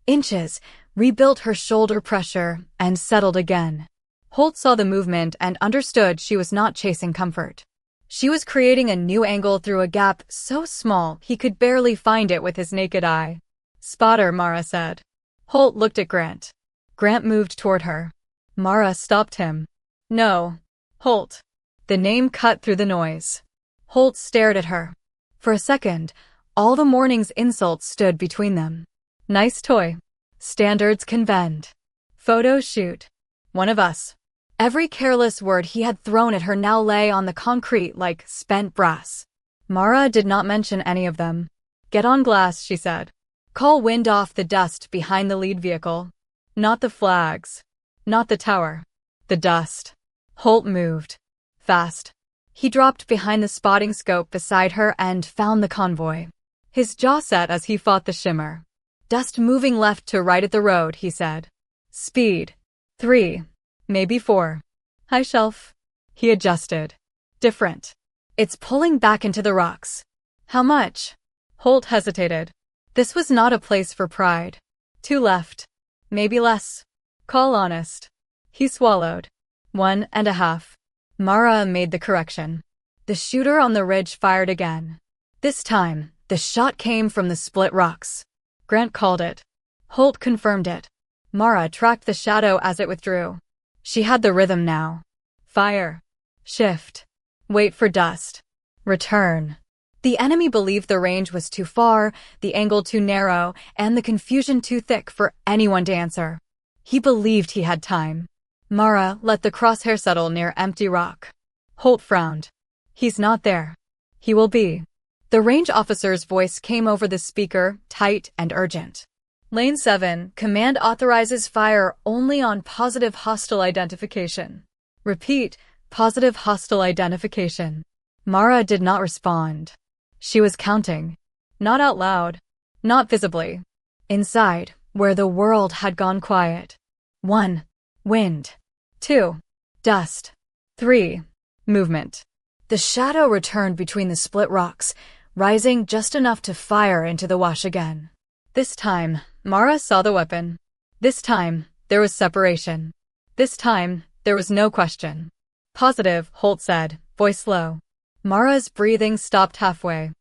inches, rebuilt her shoulder pressure, and settled again. Holt saw the movement and understood she was not chasing comfort. She was creating a new angle through a gap so small he could barely find it with his naked eye. Spotter, Mara said. Holt looked at Grant. Grant moved toward her. Mara stopped him. No. Holt. The name cut through the noise. Holt stared at her. For a second, all the morning's insults stood between them. Nice toy. Standards can bend. Photo shoot. One of us. Every careless word he had thrown at her now lay on the concrete like spent brass. Mara did not mention any of them. Get on glass, she said. Call wind off the dust behind the lead vehicle. Not the flags. Not the tower. The dust. Holt moved. Fast. He dropped behind the spotting scope beside her and found the convoy. His jaw set as he fought the shimmer. Dust moving left to right at the road, he said. Speed. 3. Maybe 4. High shelf. He adjusted. Different. It's pulling back into the rocks. How much? Holt hesitated. This was not a place for pride. 2 left. Maybe less. Call honest. He swallowed. 1.5. Mara made the correction. The shooter on the ridge fired again. This time, the shot came from the split rocks. Grant called it. Holt confirmed it. Mara tracked the shadow as it withdrew. She had the rhythm now. Fire. Shift. Wait for dust. Return. The enemy believed the range was too far, the angle too narrow, and the confusion too thick for anyone to answer. He believed he had time. Mara let the crosshair settle near empty rock. Holt frowned. He's not there. He will be. The range officer's voice came over the speaker, tight and urgent. Lane 7, command authorizes fire only on positive hostile identification. Repeat, positive hostile identification. Mara did not respond. She was counting. Not out loud. Not visibly. Inside, where the world had gone quiet. 1. Wind. 2. Dust. 3. Movement. The shadow returned between the split rocks, rising just enough to fire into the wash again. This time, Mara saw the weapon. This time, there was separation. This time, there was no question. Positive, Holt said, voice low. Mara's breathing stopped halfway.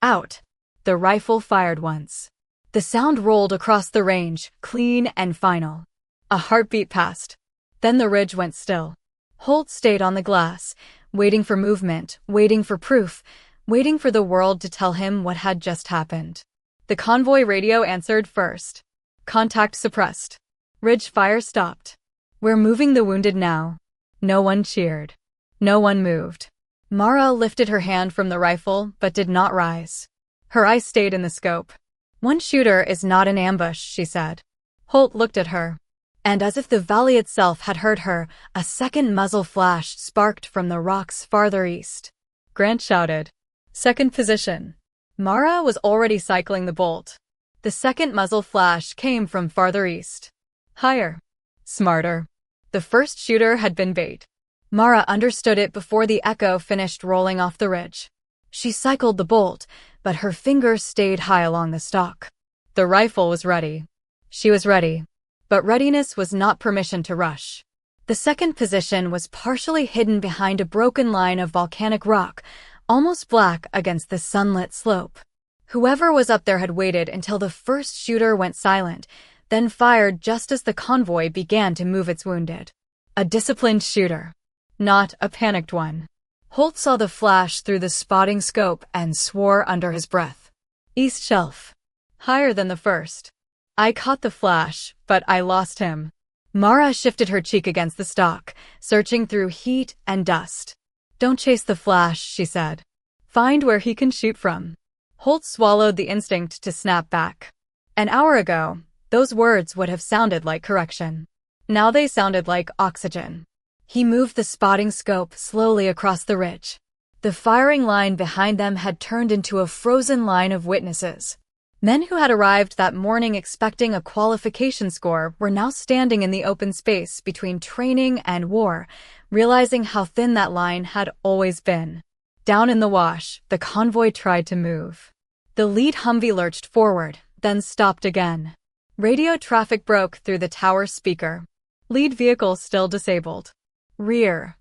Out. The rifle fired once. The sound rolled across the range, clean and final. A heartbeat passed. Then the ridge went still. Holt stayed on the glass, waiting for movement, waiting for proof, waiting for the world to tell him what had just happened. The convoy radio answered first. Contact suppressed. Ridge fire stopped. We're moving the wounded now. No one cheered. No one moved. Mara lifted her hand from the rifle, but did not rise. Her eyes stayed in the scope. One shooter is not an ambush, she said. Holt looked at her. And as if the valley itself had heard her, a second muzzle flash sparked from the rocks farther east. Grant shouted. Second position. Mara was already cycling the bolt. The second muzzle flash came from farther east. Higher. Smarter. The first shooter had been bait. Mara understood it before the echo finished rolling off the ridge. She cycled the bolt, but her fingers stayed high along the stock. The rifle was ready. She was ready. But readiness was not permission to rush. The second position was partially hidden behind a broken line of volcanic rock, almost black against the sunlit slope. Whoever was up there had waited until the first shooter went silent, then fired just as the convoy began to move its wounded. A disciplined shooter. Not a panicked one. Holt saw the flash through the spotting scope and swore under his breath. East shelf. Higher than the first. I caught the flash, but I lost him. Mara shifted her cheek against the stock, searching through heat and dust. Don't chase the flash, she said. Find where he can shoot from. Holt swallowed the instinct to snap back. An hour ago, those words would have sounded like correction. Now they sounded like oxygen. He moved the spotting scope slowly across the ridge. The firing line behind them had turned into a frozen line of witnesses. Men who had arrived that morning expecting a qualification score were now standing in the open space between training and war, realizing how thin that line had always been. Down in the wash, the convoy tried to move. The lead Humvee lurched forward, then stopped again. Radio traffic broke through the tower speaker. Lead vehicle still disabled. Rear.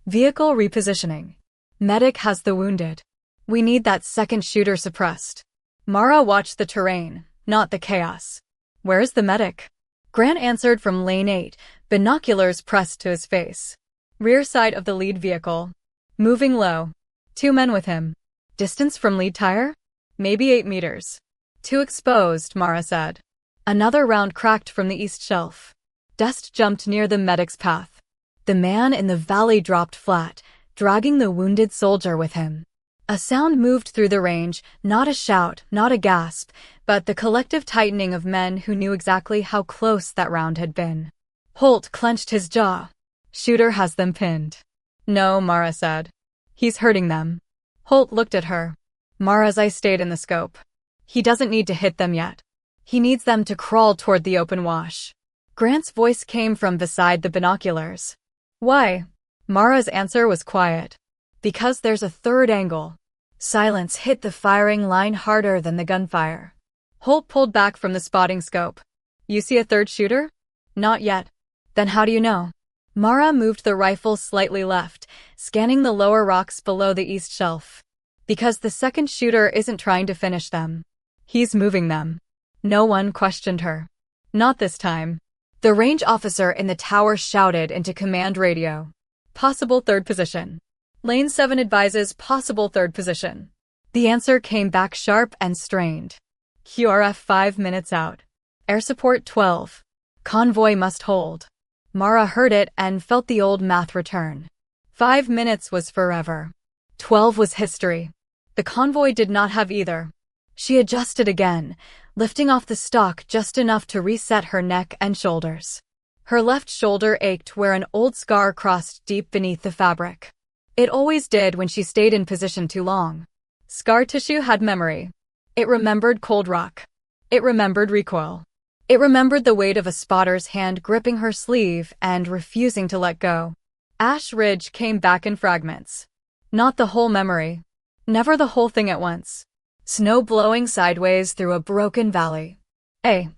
Vehicle repositioning. Medic has the wounded. We need that second shooter suppressed. Mara watched the terrain, not the chaos. Where is the medic? Grant answered from lane 8, binoculars pressed to his face. Rear side of the lead vehicle. Moving low. 2 men with him. Distance from lead tire? Maybe 8 meters. Too exposed, Mara said. Another round cracked from the east shelf. Dust jumped near the medic's path. The man in the valley dropped flat, dragging the wounded soldier with him. A sound moved through the range, not a shout, not a gasp, but the collective tightening of men who knew exactly how close that round had been. Holt clenched his jaw. Shooter has them pinned. No, Mara said. He's hurting them. Holt looked at her. Mara's eyes stayed in the scope. He doesn't need to hit them yet. He needs them to crawl toward the open wash. Grant's voice came from beside the binoculars. Why? Mara's answer was quiet. Because there's a third angle. Silence hit the firing line harder than the gunfire. Holt pulled back from the spotting scope. You see a third shooter? Not yet. Then how do you know? Mara moved the rifle slightly left, scanning the lower rocks below the east shelf. Because the second shooter isn't trying to finish them. He's moving them. No one questioned her. Not this time. The range officer in the tower shouted into command radio. Possible third position. Lane 7 advises possible third position. The answer came back sharp and strained. QRF 5 minutes out. Air support 12. Convoy must hold. Mara heard it and felt the old math return. 5 minutes was forever. 12 was history. The convoy did not have either. She adjusted again, lifting off the stalk just enough to reset her neck and shoulders. Her left shoulder ached where an old scar crossed deep beneath the fabric. It always did when she stayed in position too long. Scar tissue had memory. It remembered cold rock. It remembered recoil. It remembered the weight of a spotter's hand gripping her sleeve and refusing to let go. Ash Ridge came back in fragments. Not the whole memory. Never the whole thing at once. Snow blowing sideways through a broken valley. A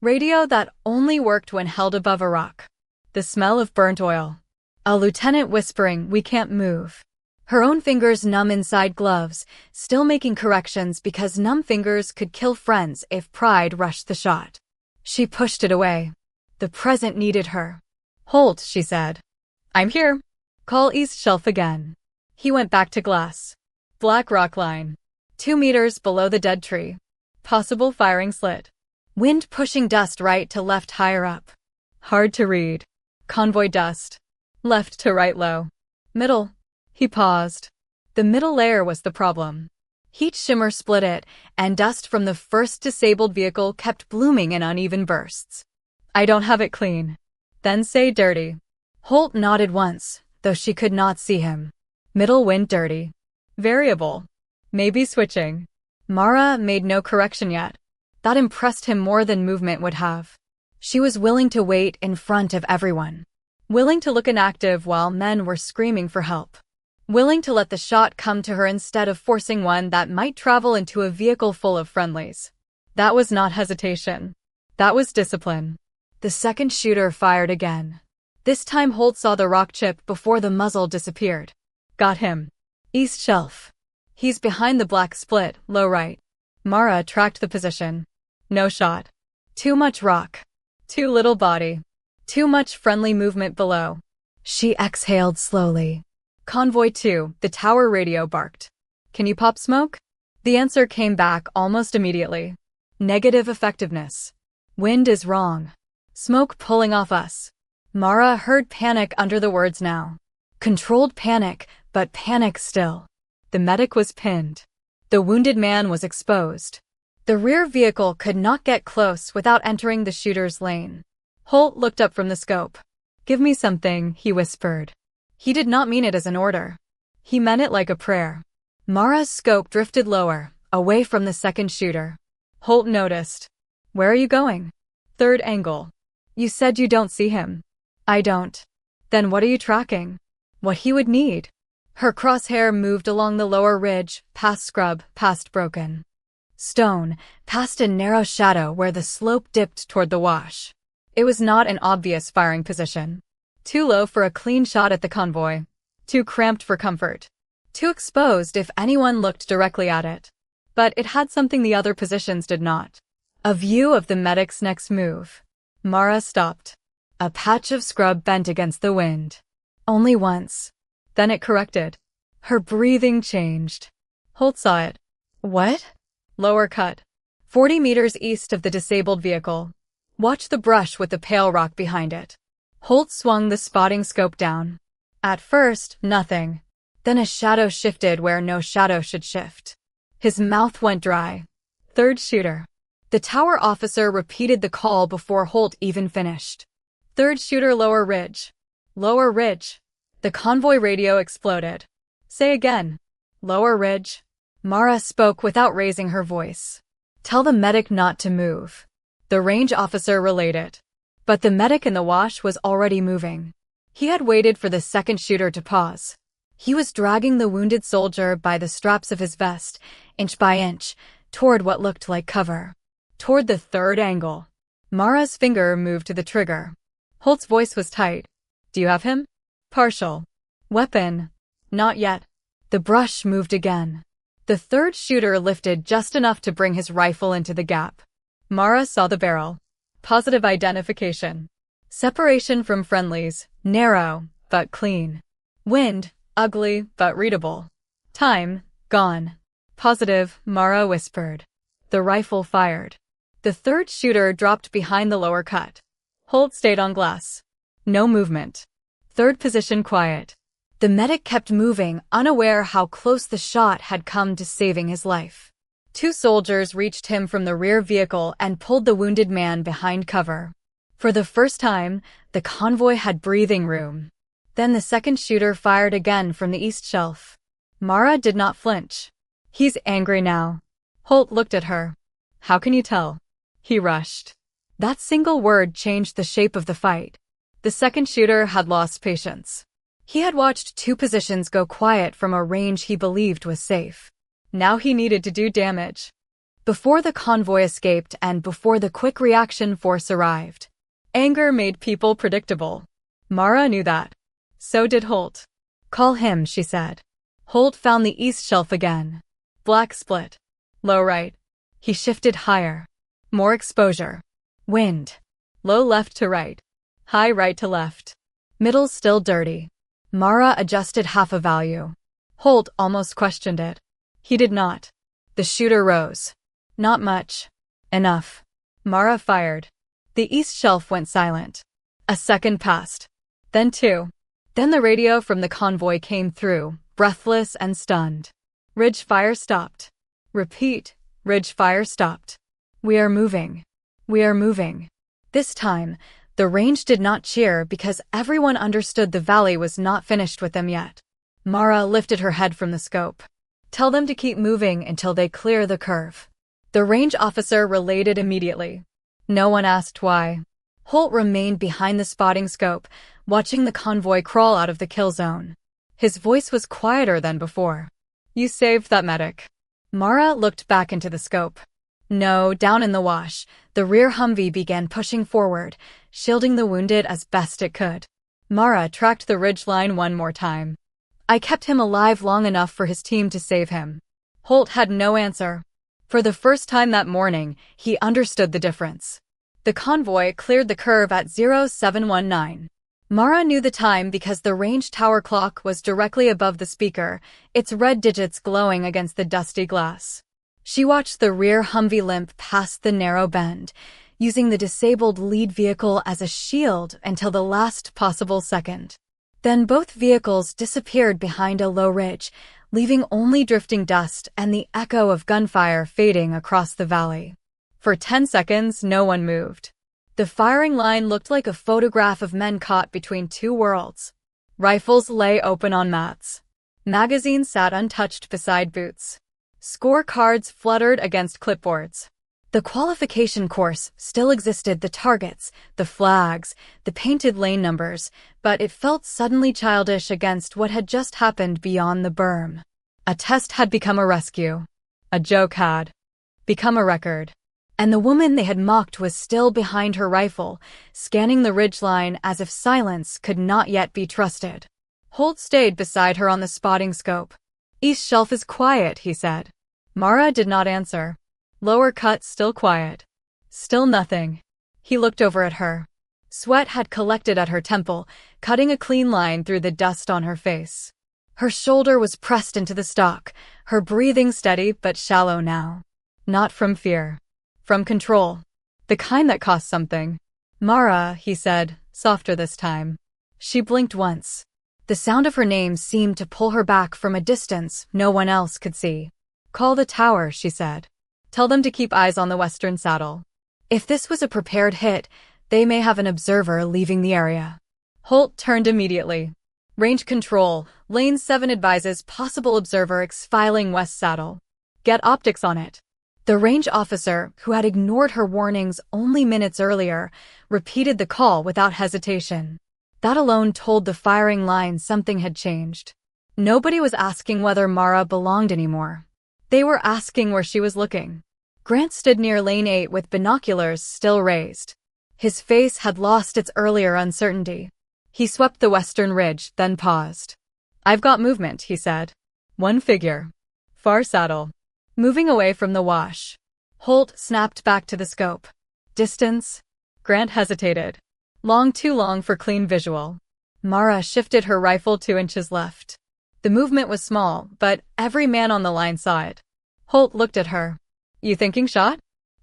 radio that only worked when held above a rock. The smell of burnt oil. A lieutenant whispering, "We can't move." Her own fingers numb inside gloves, still making corrections because numb fingers could kill friends if pride rushed the shot. She pushed it away. The present needed her. "Holt," she said. "I'm here." "Call East Shelf again." He went back to glass. Black rock line. 2 meters below the dead tree. Possible firing slit. Wind pushing dust right to left higher up. Hard to read. Convoy dust. Left to right low. Middle. He paused. The middle layer was the problem. Heat shimmer split it, and dust from the first disabled vehicle kept blooming in uneven bursts. "I don't have it clean." "Then say dirty." Holt nodded once, though she could not see him. Middle wind dirty. Variable. Maybe switching. Mara made no correction yet. That impressed him more than movement would have. She was willing to wait in front of everyone. Willing to look inactive while men were screaming for help. Willing to let the shot come to her instead of forcing one that might travel into a vehicle full of friendlies. That was not hesitation. That was discipline. The second shooter fired again. This time Holt saw the rock chip before the muzzle disappeared. Got him. East Shelf. He's behind the black split, low right. Mara tracked the position. No shot. Too much rock. Too little body. Too much friendly movement below. She exhaled slowly. Convoy 2, the tower radio barked. "Can you pop smoke?" The answer came back almost immediately. Negative effectiveness. "Wind is wrong. Smoke pulling off us." Mara heard panic under the words now. Controlled panic, but panic still. The medic was pinned. The wounded man was exposed. The rear vehicle could not get close without entering the shooter's lane. Holt looked up from the scope. "Give me something," he whispered. He did not mean it as an order. He meant it like a prayer. Mara's scope drifted lower, away from the second shooter. Holt noticed. "Where are you going?" "Third angle." "You said you don't see him." "I don't." "Then what are you tracking?" "What he would need." Her crosshair moved along the lower ridge, past scrub, past broken stone, past a narrow shadow where the slope dipped toward the wash. It was not an obvious firing position. Too low for a clean shot at the convoy. Too cramped for comfort. Too exposed if anyone looked directly at it. But it had something the other positions did not. A view of the medic's next move. Mara stopped. A patch of scrub bent against the wind. Only once. Then it corrected. Her breathing changed. Holt saw it. "What?" "Lower cut. 40 meters east of the disabled vehicle. Watch the brush with the pale rock behind it." Holt swung the spotting scope down. At first, nothing. Then a shadow shifted where no shadow should shift. His mouth went dry. "Third shooter." The tower officer repeated the call before Holt even finished. "Third shooter, lower ridge." "Lower ridge." The convoy radio exploded. "Say again." "Lower ridge." Mara spoke without raising her voice. "Tell the medic not to move." The range officer relayed it. But the medic in the wash was already moving. He had waited for the second shooter to pause. He was dragging the wounded soldier by the straps of his vest, inch by inch, toward what looked like cover. Toward the third angle. Mara's finger moved to the trigger. Holt's voice was tight. "Do you have him?" "Partial." "Weapon?" "Not yet." The brush moved again. The third shooter lifted just enough to bring his rifle into the gap. Mara saw the barrel. Positive identification. Separation from friendlies, narrow, but clean. Wind, ugly, but readable. Time, gone. Positive, Mara whispered. The rifle fired. The third shooter dropped behind the lower cut. Holt stayed on glass. No movement. Third position quiet. The medic kept moving, unaware how close the shot had come to saving his life. Two soldiers reached him from the rear vehicle and pulled the wounded man behind cover. For the first time, the convoy had breathing room. Then the second shooter fired again from the east shelf. Mara did not flinch. He's angry now. Holt looked at her. How can you tell? He rushed. That single word changed the shape of the fight. The second shooter had lost patience. He had watched two positions go quiet from a range he believed was safe. Now he needed to do damage. Before the convoy escaped and before the quick reaction force arrived. Anger made people predictable. Mara knew that. So did Holt. Call him, she said. Holt found the east shelf again. Black split. Low right. He shifted higher. More exposure. Wind. Low left to right. High right to left. Middle still dirty. Mara adjusted half a value. Holt almost questioned it. He did not. The shooter rose. Not much. Enough. Mara fired. The east shelf went silent. A second passed. Then two. Then the radio from the convoy came through, breathless and stunned. Ridge fire stopped. Repeat, ridge fire stopped. We are moving. We are moving. This time, the range did not cheer because everyone understood the valley was not finished with them yet. Mara lifted her head from the scope. Tell them to keep moving until they clear the curve. The range officer relayed it immediately. No one asked why. Holt remained behind the spotting scope, watching the convoy crawl out of the kill zone. His voice was quieter than before. You saved that medic. Mara looked back into the scope. No, down in the wash, the rear Humvee began pushing forward, shielding the wounded as best it could. Mara tracked the ridge line one more time. I kept him alive long enough for his team to save him. Holt had no answer. For the first time that morning, he understood the difference. The convoy cleared the curve at 0719. Mara knew the time because the range tower clock was directly above the speaker, its red digits glowing against the dusty glass. She watched the rear Humvee limp past the narrow bend, using the disabled lead vehicle as a shield until the last possible second. Then both vehicles disappeared behind a low ridge, leaving only drifting dust and the echo of gunfire fading across the valley. For 10 seconds, no one moved. The firing line looked like a photograph of men caught between two worlds. Rifles lay open on mats. Magazines sat untouched beside boots. Scorecards fluttered against clipboards. The qualification course still existed, the targets, the flags, the painted lane numbers, but it felt suddenly childish against what had just happened beyond the berm. A test had become a rescue. A joke had become a record. And the woman they had mocked was still behind her rifle, scanning the ridgeline as if silence could not yet be trusted. Holt stayed beside her on the spotting scope. East shelf is quiet, he said. Mara did not answer. Lower cut still quiet. Still nothing. He looked over at her. Sweat had collected at her temple, cutting a clean line through the dust on her face. Her shoulder was pressed into the stock, her breathing steady but shallow now. Not from fear. From control. The kind that costs something. Mara, he said, softer this time. She blinked once. The sound of her name seemed to pull her back from a distance no one else could see. Call the tower, she said. Tell them to keep eyes on the western saddle. If this was a prepared hit, they may have an observer leaving the area. Holt turned immediately. Range control, lane 7 advises possible observer exfiling west saddle. Get optics on it. The range officer, who had ignored her warnings only minutes earlier, repeated the call without hesitation. That alone told the firing line something had changed. Nobody was asking whether Mara belonged anymore. They were asking where she was looking. Grant stood near lane 8 with binoculars still raised. His face had lost its earlier uncertainty. He swept the western ridge, then paused. I've got movement, he said. One figure. Far saddle. Moving away from the wash. Holt snapped back to the scope. Distance? Grant hesitated. Long, too long for clean visual. Mara shifted her rifle 2 inches left. The movement was small, but every man on the line saw it. Holt looked at her. You thinking shot?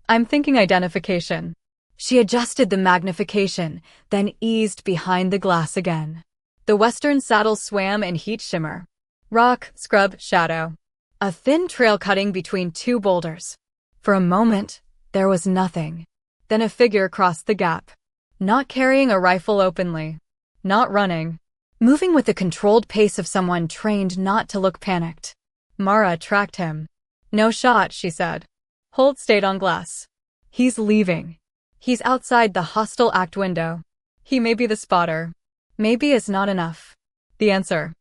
I'm thinking identification. She adjusted the magnification, then eased behind the glass again. The western saddle swam in heat shimmer. Rock, scrub, shadow. A thin trail cutting between two boulders. For a moment, there was nothing. Then a figure crossed the gap. Not carrying a rifle openly. Not running. Moving with the controlled pace of someone trained not to look panicked. Mara tracked him. No shot, she said. Holt stayed on glass. He's leaving. He's outside the hostile act window. He may be the spotter. Maybe is not enough. The answer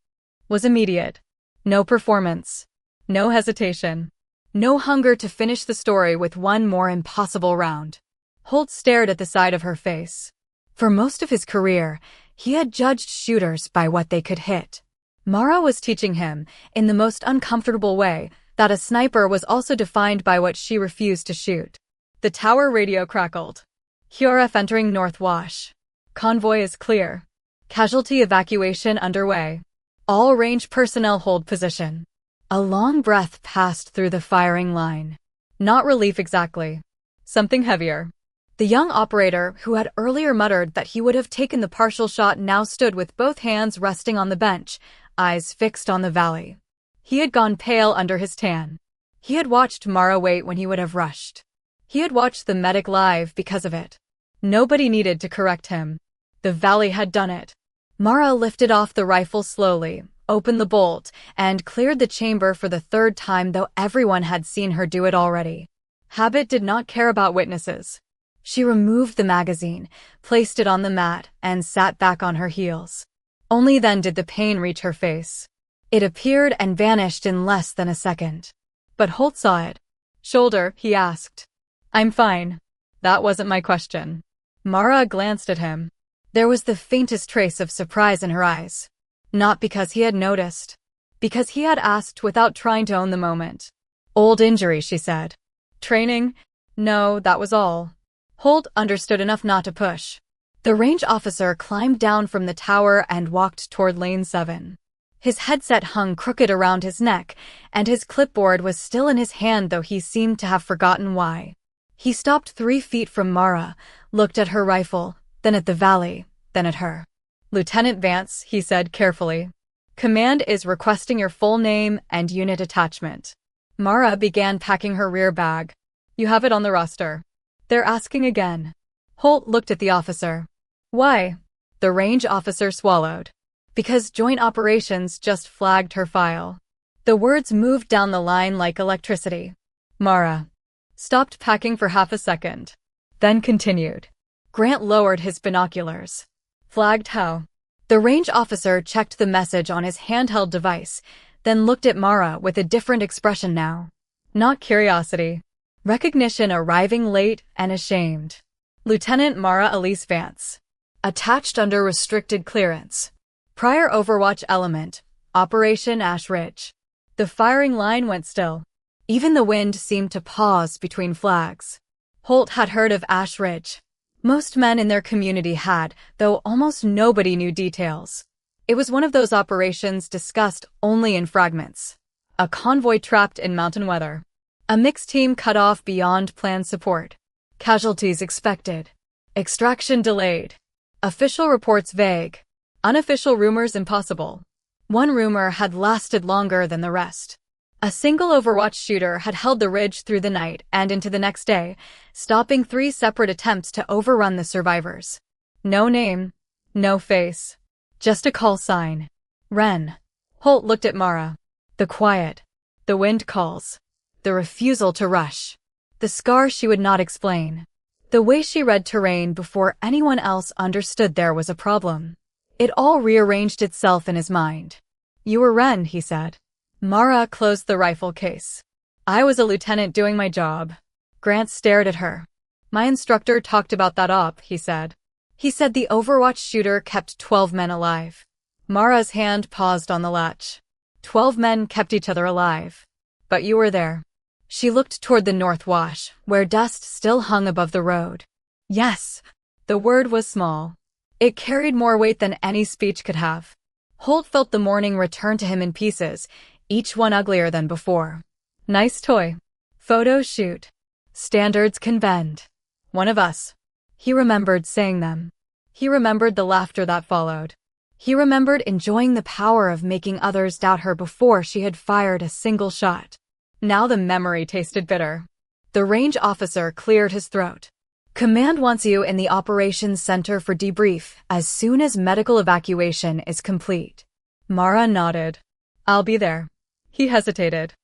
was immediate. No performance. No hesitation. No hunger to finish the story with one more impossible round. Holt stared at the side of her face. For most of his career, he had judged shooters by what they could hit. Mara was teaching him, in the most uncomfortable way, that a sniper was also defined by what she refused to shoot. The tower radio crackled. QRF entering North Wash. Convoy is clear. Casualty evacuation underway. All range personnel hold position. A long breath passed through the firing line. Not relief exactly. Something heavier. The young operator, who had earlier muttered that he would have taken the partial shot, now stood with both hands resting on the bench, eyes fixed on the valley. He had gone pale under his tan. He had watched Mara wait when he would have rushed. He had watched the medic live because of it. Nobody needed to correct him. The valley had done it. Mara lifted off the rifle slowly, opened the bolt, and cleared the chamber for the third time, though everyone had seen her do it already. Habit did not care about witnesses. She removed the magazine, placed it on the mat, and sat back on her heels. Only then did the pain reach her face. It appeared and vanished in less than a second. But Holt saw it. Shoulder, he asked. I'm fine. That wasn't my question. Mara glanced at him. There was the faintest trace of surprise in her eyes. Not because he had noticed. Because he had asked without trying to own the moment. Old injury, she said. Training? No, that was all. Holt understood enough not to push. The range officer climbed down from the tower and walked toward Lane 7. His headset hung crooked around his neck, and his clipboard was still in his hand, though he seemed to have forgotten why. He stopped 3 feet from Mara, looked at her rifle, then at the valley, then at her. Lieutenant Vance, he said carefully. Command is requesting your full name and unit attachment. Mara began packing her rear bag. You have it on the roster. They're asking again. Holt looked at the officer. Why? The range officer swallowed. Because Joint Operations just flagged her file. The words moved down the line like electricity. Mara stopped packing for half a second. Then continued. Grant lowered his binoculars. Flagged how? The range officer checked the message on his handheld device, then looked at Mara with a different expression now. Not curiosity. Recognition arriving late and ashamed. Lieutenant Mara Elise Vance. Attached under restricted clearance. Prior Overwatch element. Operation Ash Ridge. The firing line went still. Even the wind seemed to pause between flags. Holt had heard of Ash Ridge. Most men in their community had, though almost nobody knew details. It was one of those operations discussed only in fragments. A convoy trapped in mountain weather. A mixed team cut off beyond planned support. Casualties expected. Extraction delayed. Official reports vague. Unofficial rumors impossible. One rumor had lasted longer than the rest. A single Overwatch shooter had held the ridge through the night and into the next day, stopping 3 separate attempts to overrun the survivors. No name. No face. Just a call sign. Ren. Holt looked at Mara. The quiet. The wind calls. The refusal to rush. The scar she would not explain. The way she read terrain before anyone else understood there was a problem. It all rearranged itself in his mind. You were Ren, he said. Mara closed the rifle case. I was a lieutenant doing my job. Grant stared at her. My instructor talked about that op, he said. He said the Overwatch shooter kept 12 men alive. Mara's hand paused on the latch. 12 men kept each other alive. But you were there. She looked toward the North Wash, where dust still hung above the road. Yes. The word was small. It carried more weight than any speech could have. Holt felt the morning return to him in pieces, each one uglier than before. Nice toy. Photo shoot. Standards can bend. One of us. He remembered saying them. He remembered the laughter that followed. He remembered enjoying the power of making others doubt her before she had fired a single shot. Now the memory tasted bitter. The range officer cleared his throat. Command wants you in the operations center for debrief as soon as medical evacuation is complete. Mara nodded. I'll be there. He hesitated.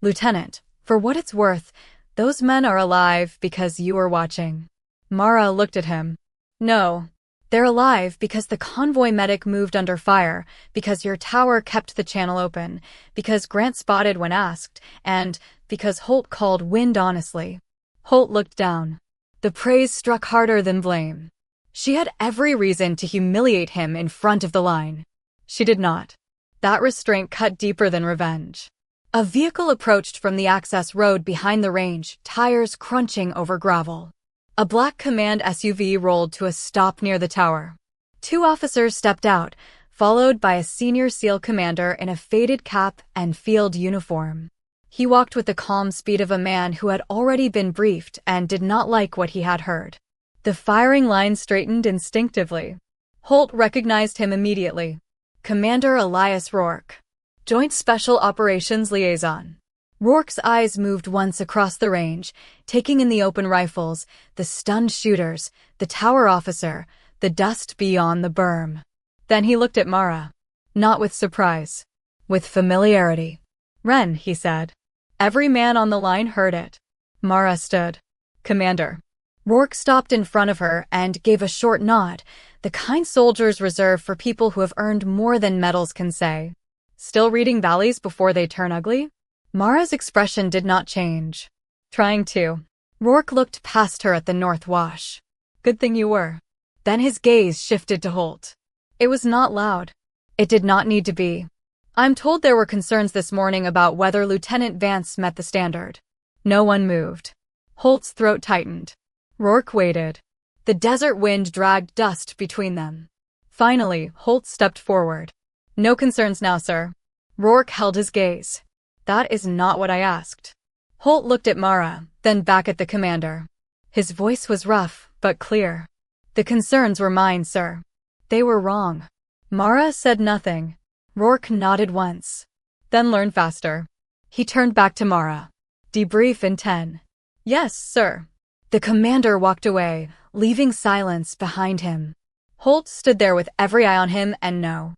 Lieutenant, for what it's worth, those men are alive because you were watching. Mara looked at him. No. They're alive because the convoy medic moved under fire, because your tower kept the channel open, because Grant spotted when asked, and because Holt called wind honestly. Holt looked down. The praise struck harder than blame. She had every reason to humiliate him in front of the line. She did not. That restraint cut deeper than revenge. A vehicle approached from the access road behind the range, tires crunching over gravel. A black command SUV rolled to a stop near the tower. Two officers stepped out, followed by a senior SEAL commander in a faded cap and field uniform. He walked with the calm speed of a man who had already been briefed and did not like what he had heard. The firing line straightened instinctively. Holt recognized him immediately. Commander Elias Rourke. Joint Special Operations Liaison. Rourke's eyes moved once across the range, taking in the open rifles, the stunned shooters, the tower officer, the dust beyond the berm. Then he looked at Mara. Not with surprise. With familiarity. Ren, he said. Every man on the line heard it. Mara stood. Commander. Rourke stopped in front of her and gave a short nod, the kind soldiers reserve for people who have earned more than medals can say. Still reading valleys before they turn ugly? Mara's expression did not change. Trying to. Rourke looked past her at the North Wash. Good thing you were. Then his gaze shifted to Holt. It was not loud. It did not need to be. I'm told there were concerns this morning about whether Lieutenant Vance met the standard. No one moved. Holt's throat tightened. Rourke waited. The desert wind dragged dust between them. Finally, Holt stepped forward. No concerns now, sir. Rourke held his gaze. That is not what I asked. Holt looked at Mara, then back at the commander. His voice was rough, but clear. The concerns were mine, sir. They were wrong. Mara said nothing. Rourke nodded once. Then learn faster. He turned back to Mara. Debrief in 10. Yes, sir. The commander walked away, leaving silence behind him. Holt stood there with every eye on him and no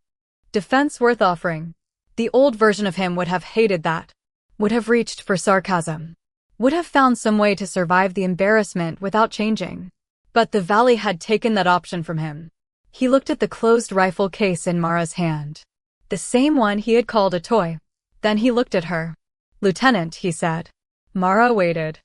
defense worth offering. The old version of him would have hated that. Would have reached for sarcasm. Would have found some way to survive the embarrassment without changing. But the valley had taken that option from him. He looked at the closed rifle case in Mara's hand. The same one he had called a toy. Then he looked at her. Lieutenant, he said. Mara waited.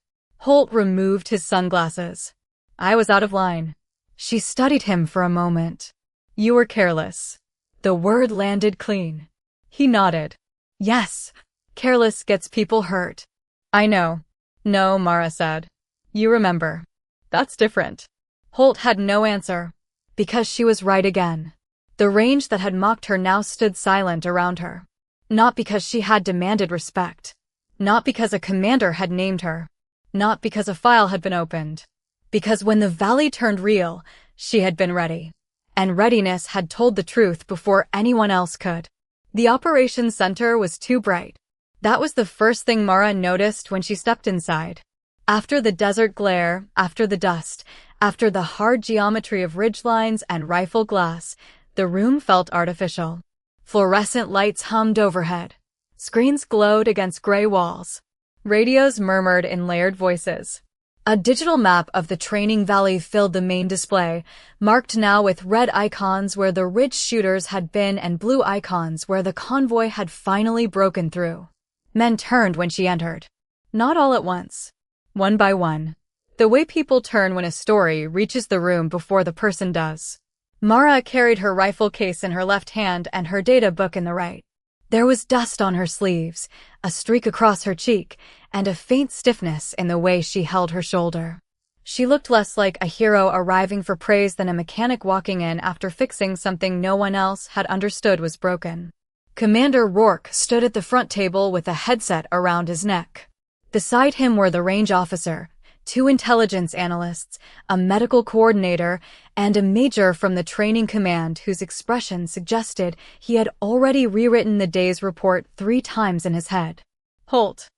Holt removed his sunglasses. I was out of line. She studied him for a moment. You were careless. The word landed clean. He nodded. Yes. Careless gets people hurt. I know. No, Mara said. You remember. That's different. Holt had no answer. Because she was right again. The range that had mocked her now stood silent around her. Not because she had demanded respect. Not because a commander had named her. Not because a file had been opened. Because when the valley turned real, she had been ready. And readiness had told the truth before anyone else could. The operations center was too bright. That was the first thing Mara noticed when she stepped inside. After the desert glare, after the dust, after the hard geometry of ridgelines and rifle glass, the room felt artificial. Fluorescent lights hummed overhead. Screens glowed against gray walls. Radios murmured in layered voices. A digital map of the training valley filled the main display, marked now with red icons where the ridge shooters had been and blue icons where the convoy had finally broken through. Men turned when she entered. Not all at once. One by one. The way people turn when a story reaches the room before the person does. Mara carried her rifle case in her left hand and her data book in the right. There was dust on her sleeves, a streak across her cheek, and a faint stiffness in the way she held her shoulder. She looked less like a hero arriving for praise than a mechanic walking in after fixing something no one else had understood was broken. Commander Rourke stood at the front table with a headset around his neck. Beside him were the range officer, 2 intelligence analysts, a medical coordinator, and a major from the training command whose expression suggested he had already rewritten the day's report 3 times in his head. Holt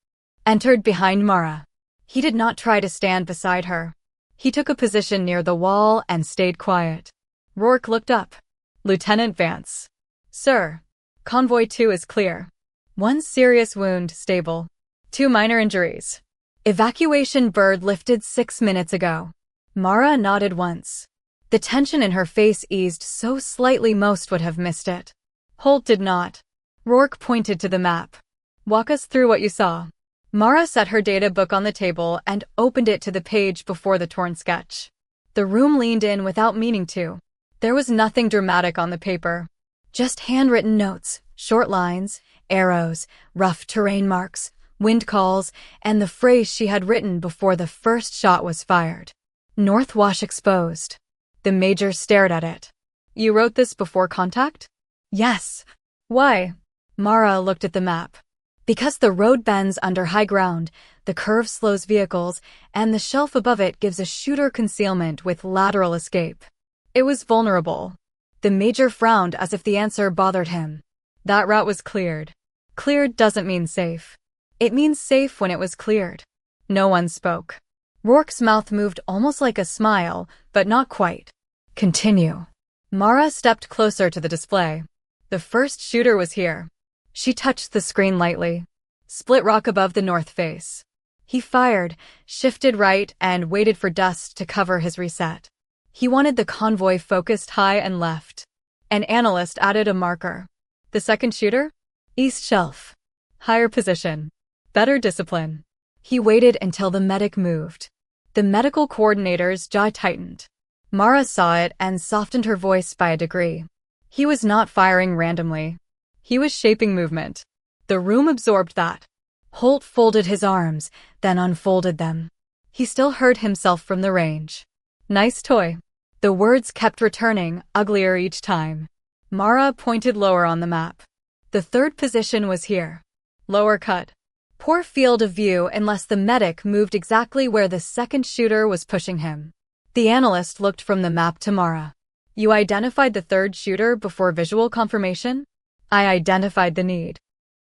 entered behind Mara. He did not try to stand beside her. He took a position near the wall and stayed quiet. Rourke looked up. Lieutenant Vance. Sir. Convoy 2 is clear. 1 serious wound, stable. 2 minor injuries. Evacuation bird lifted 6 minutes ago. Mara nodded once. The tension in her face eased so slightly most would have missed it. Holt did not. Rourke pointed to the map. Walk us through what you saw. Mara set her data book on the table and opened it to the page before the torn sketch. The room leaned in without meaning to. There was nothing dramatic on the paper. Just handwritten notes, short lines, arrows, rough terrain marks, wind calls, and the phrase she had written before the first shot was fired. North Wash exposed. The major stared at it. You wrote this before contact? Yes. Why? Mara looked at the map. Because the road bends under high ground, the curve slows vehicles, and the shelf above it gives a shooter concealment with lateral escape. It was vulnerable. The major frowned as if the answer bothered him. That route was cleared. Cleared doesn't mean safe. It means safe when it was cleared. No one spoke. Rourke's mouth moved almost like a smile, but not quite. Continue. Mara stepped closer to the display. The first shooter was here. She touched the screen lightly. Split rock above the north face. He fired, shifted right, and waited for dust to cover his reset. He wanted the convoy focused high and left. An analyst added a marker. The second shooter? East shelf. Higher position. Better discipline. He waited until the medic moved. The medical coordinator's jaw tightened. Mara saw it and softened her voice by a degree. He was not firing randomly. He was shaping movement. The room absorbed that. Holt folded his arms, then unfolded them. He still heard himself from the range. Nice toy. The words kept returning, uglier each time. Mara pointed lower on the map. The third position was here. Lower cut. Poor field of view unless the medic moved exactly where the second shooter was pushing him. The analyst looked from the map to Mara. You identified the third shooter before visual confirmation? I identified the need.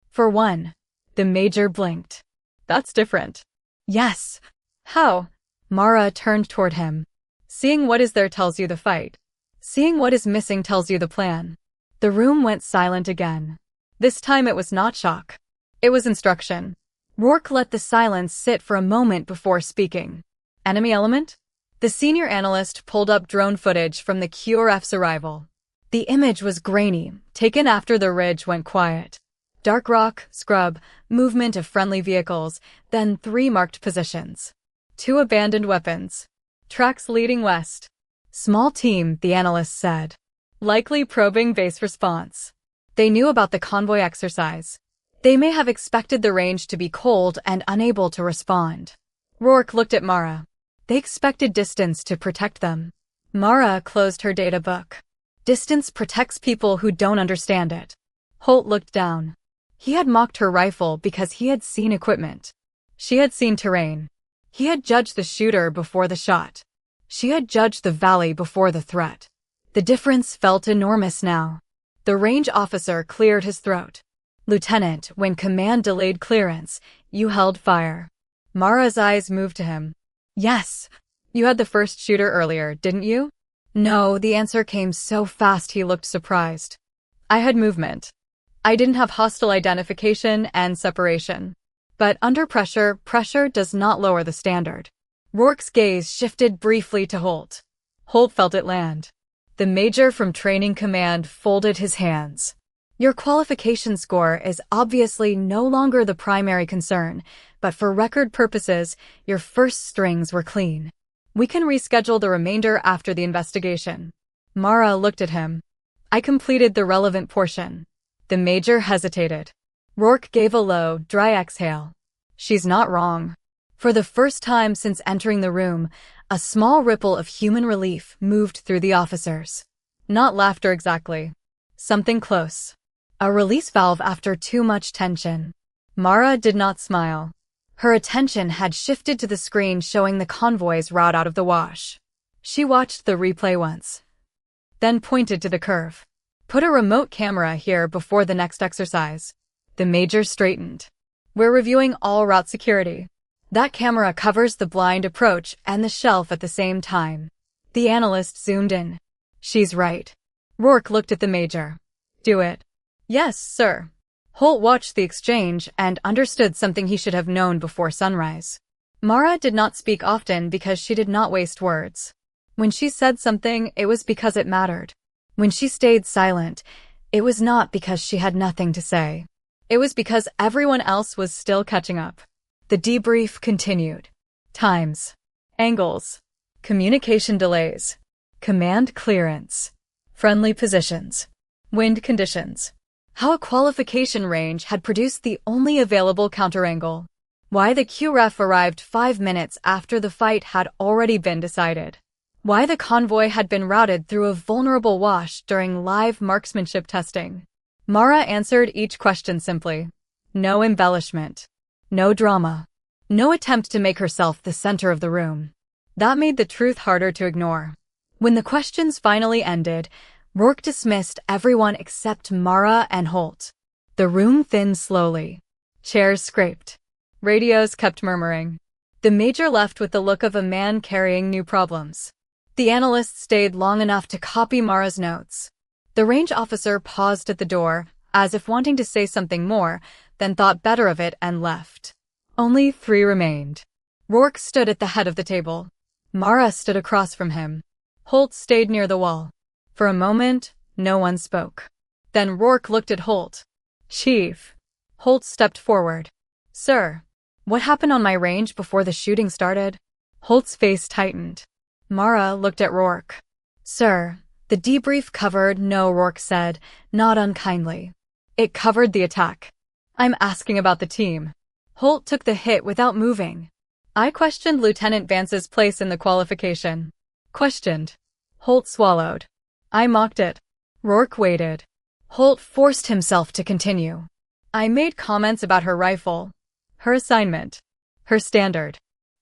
For one. The major blinked. That's different. Yes. How? Mara turned toward him. Seeing what is there tells you the fight. Seeing what is missing tells you the plan. The room went silent again. This time it was not shock. It was instruction. Rourke let the silence sit for a moment before speaking. Enemy element? The senior analyst pulled up drone footage from the QRF's arrival. The image was grainy, taken after the ridge went quiet. Dark rock, scrub, movement of friendly vehicles, then 3 marked positions. 2 abandoned weapons. Tracks leading west. Small team, the analyst said. Likely probing base response. They knew about the convoy exercise. They may have expected the range to be cold and unable to respond. Rourke looked at Mara. They expected distance to protect them. Mara closed her data book. Distance protects people who don't understand it. Holt looked down. He had mocked her rifle because he had seen equipment. She had seen terrain. He had judged the shooter before the shot. She had judged the valley before the threat. The difference felt enormous now. The range officer cleared his throat. Lieutenant, when command delayed clearance, you held fire. Mara's eyes moved to him. Yes. You had the first shooter earlier, didn't you? No, the answer came so fast he looked surprised. I had movement. I didn't have hostile identification and separation. But under pressure, pressure does not lower the standard. Rourke's gaze shifted briefly to Holt. Holt felt it land. The major from training command folded his hands. Your qualification score is obviously no longer the primary concern, but for record purposes, your first strings were clean. We can reschedule the remainder after the investigation. Mara looked at him. I completed the relevant portion. The major hesitated. Rourke gave a low, dry exhale. She's not wrong. For the first time since entering the room, a small ripple of human relief moved through the officers. Not laughter exactly. Something close. A release valve after too much tension. Mara did not smile. Her attention had shifted to the screen showing the convoy's route out of the wash. She watched the replay once, then pointed to the curve. Put a remote camera here before the next exercise. The major straightened. We're reviewing all route security. That camera covers the blind approach and the shelf at the same time. The analyst zoomed in. She's right. Rourke looked at the major. Do it. Yes, sir. Holt watched the exchange and understood something he should have known before sunrise. Mara did not speak often because she did not waste words. When she said something, it was because it mattered. When she stayed silent, it was not because she had nothing to say. It was because everyone else was still catching up. The debrief continued. Times. Angles. Communication delays. Command clearance. Friendly positions. Wind conditions. How a qualification range had produced the only available counterangle. Why the QREF arrived 5 minutes after the fight had already been decided. Why the convoy had been routed through a vulnerable wash during live marksmanship testing. Mara answered each question simply. No embellishment. No drama. No attempt to make herself the center of the room. That made the truth harder to ignore. When the questions finally ended, Rourke dismissed everyone except Mara and Holt. The room thinned slowly. Chairs scraped. Radios kept murmuring. The major left with the look of a man carrying new problems. The analyst stayed long enough to copy Mara's notes. The range officer paused at the door, as if wanting to say something more, then thought better of it and left. Only 3 remained. Rourke stood at the head of the table. Mara stood across from him. Holt stayed near the wall. For a moment, no one spoke. Then Rourke looked at Holt. Chief. Holt stepped forward. Sir. What happened on my range before the shooting started? Holt's face tightened. Mara looked at Rourke. Sir, the debrief covered, no, Rourke said, not unkindly. It covered the attack. I'm asking about the team. Holt took the hit without moving. I questioned Lieutenant Vance's place in the qualification. Questioned. Holt swallowed. I mocked it. Rourke waited. Holt forced himself to continue. I made comments about her rifle, her assignment, her standard.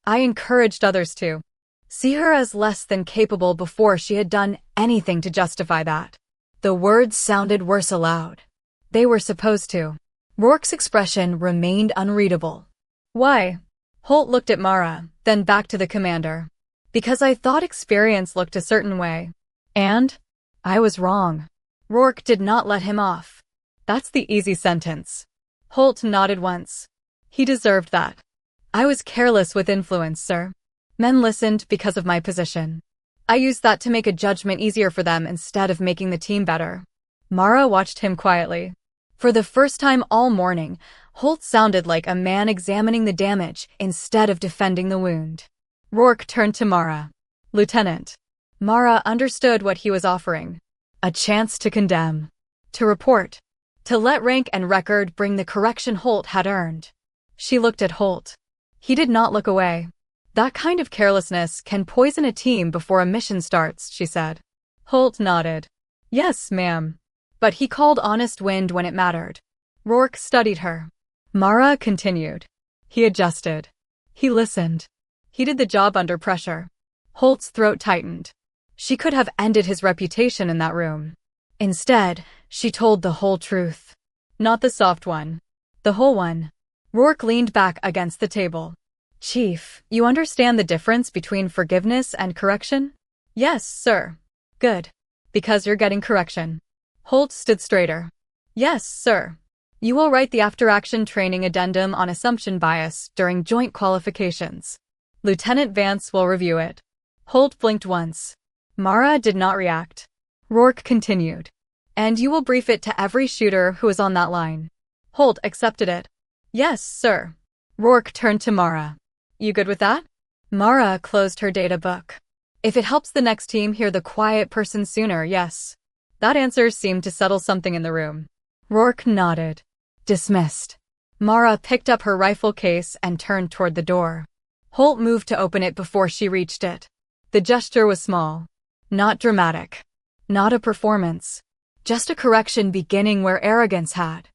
I encouraged others to see her as less than capable before she had done anything to justify that. The words sounded worse aloud. They were supposed to. Rourke's expression remained unreadable. Why? Holt looked at Mara, then back to the commander. Because I thought experience looked a certain way. And? I was wrong. Rourke did not let him off. That's the easy sentence. Holt nodded once. He deserved that. I was careless with influence, sir. Men listened because of my position. I used that to make a judgment easier for them instead of making the team better. Mara watched him quietly. For the first time all morning, Holt sounded like a man examining the damage instead of defending the wound. Rourke turned to Mara. Lieutenant. Mara understood what he was offering. A chance to condemn. To report. To let rank and record bring the correction Holt had earned. She looked at Holt. He did not look away. That kind of carelessness can poison a team before a mission starts, she said. Holt nodded. Yes, ma'am. But he called honest wind when it mattered. Rourke studied her. Mara continued. He adjusted. He listened. He did the job under pressure. Holt's throat tightened. She could have ended his reputation in that room. Instead, she told the whole truth. Not the soft one. The whole one. Rourke leaned back against the table. Chief, you understand the difference between forgiveness and correction? Yes, sir. Good. Because you're getting correction. Holt stood straighter. Yes, sir. You will write the after-action training addendum on assumption bias during joint qualifications. Lieutenant Vance will review it. Holt blinked once. Mara did not react. Rourke continued. And you will brief it to every shooter who is on that line. Holt accepted it. Yes, sir. Rourke turned to Mara. You good with that? Mara closed her data book. If it helps the next team hear the quiet person sooner, yes. That answer seemed to settle something in the room. Rourke nodded. Dismissed. Mara picked up her rifle case and turned toward the door. Holt moved to open it before she reached it. The gesture was small. Not dramatic. Not a performance. just a correction beginning where arrogance had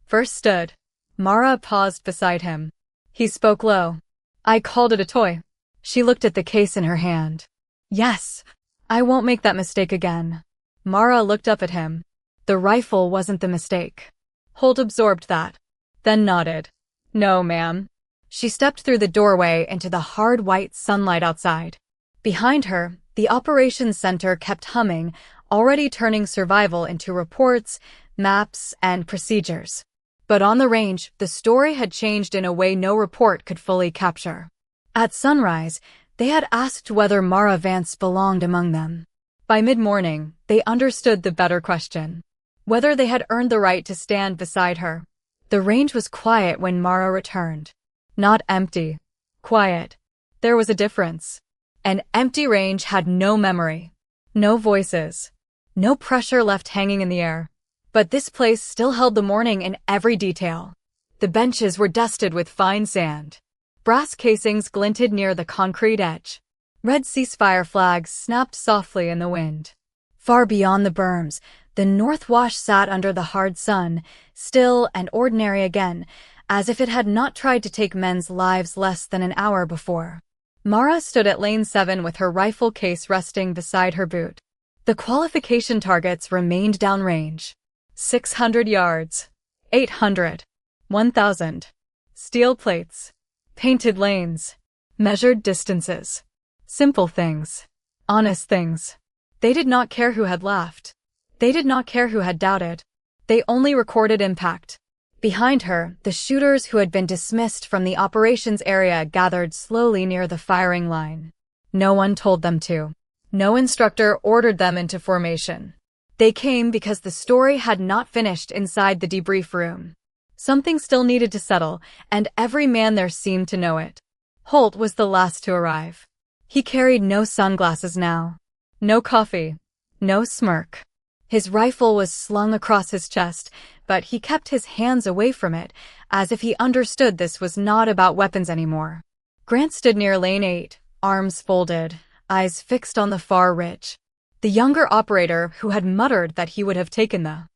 first stood. Mara paused beside him. He spoke low. I called it a toy. She looked at the case in her hand. Yes, I won't make that mistake again. Mara looked up at him. The rifle wasn't the mistake. Holt absorbed that, then nodded. No, ma'am. She stepped through the doorway into the hard white sunlight outside. Behind her, the operations center kept humming, already turning survival into reports, maps, and procedures. But on the range, the story had changed in a way no report could fully capture. At sunrise, they had asked whether Mara Vance belonged among them. By mid-morning, they understood the better question. Whether they had earned the right to stand beside her. The range was quiet when Mara returned. Not empty. Quiet. There was a difference. An empty range had no memory. No voices. No pressure left hanging in the air. But this place still held the morning in every detail. The benches were dusted with fine sand. Brass casings glinted near the concrete edge. Red ceasefire flags snapped softly in the wind. Far beyond the berms, the North Wash sat under the hard sun, still and ordinary again, as if it had not tried to take men's lives less than an hour before. Mara stood at lane 7 with her rifle case resting beside her boot. The qualification targets remained downrange. 600 yards. 800. 1,000. Steel plates. Painted lanes. Measured distances. Simple things. Honest things. They did not care who had laughed. They did not care who had doubted. They only recorded impact. Behind her, the shooters who had been dismissed from the operations area gathered slowly near the firing line. No one told them to. No instructor ordered them into formation. They came because the story had not finished inside the debrief room. Something still needed to settle, and every man there seemed to know it. Holt was the last to arrive. He carried no sunglasses now. No coffee. No smirk. His rifle was slung across his chest, but he kept his hands away from it, as if he understood this was not about weapons anymore. Grant stood near lane 8, arms folded, eyes fixed on the far ridge. The younger operator who had muttered that he would have taken the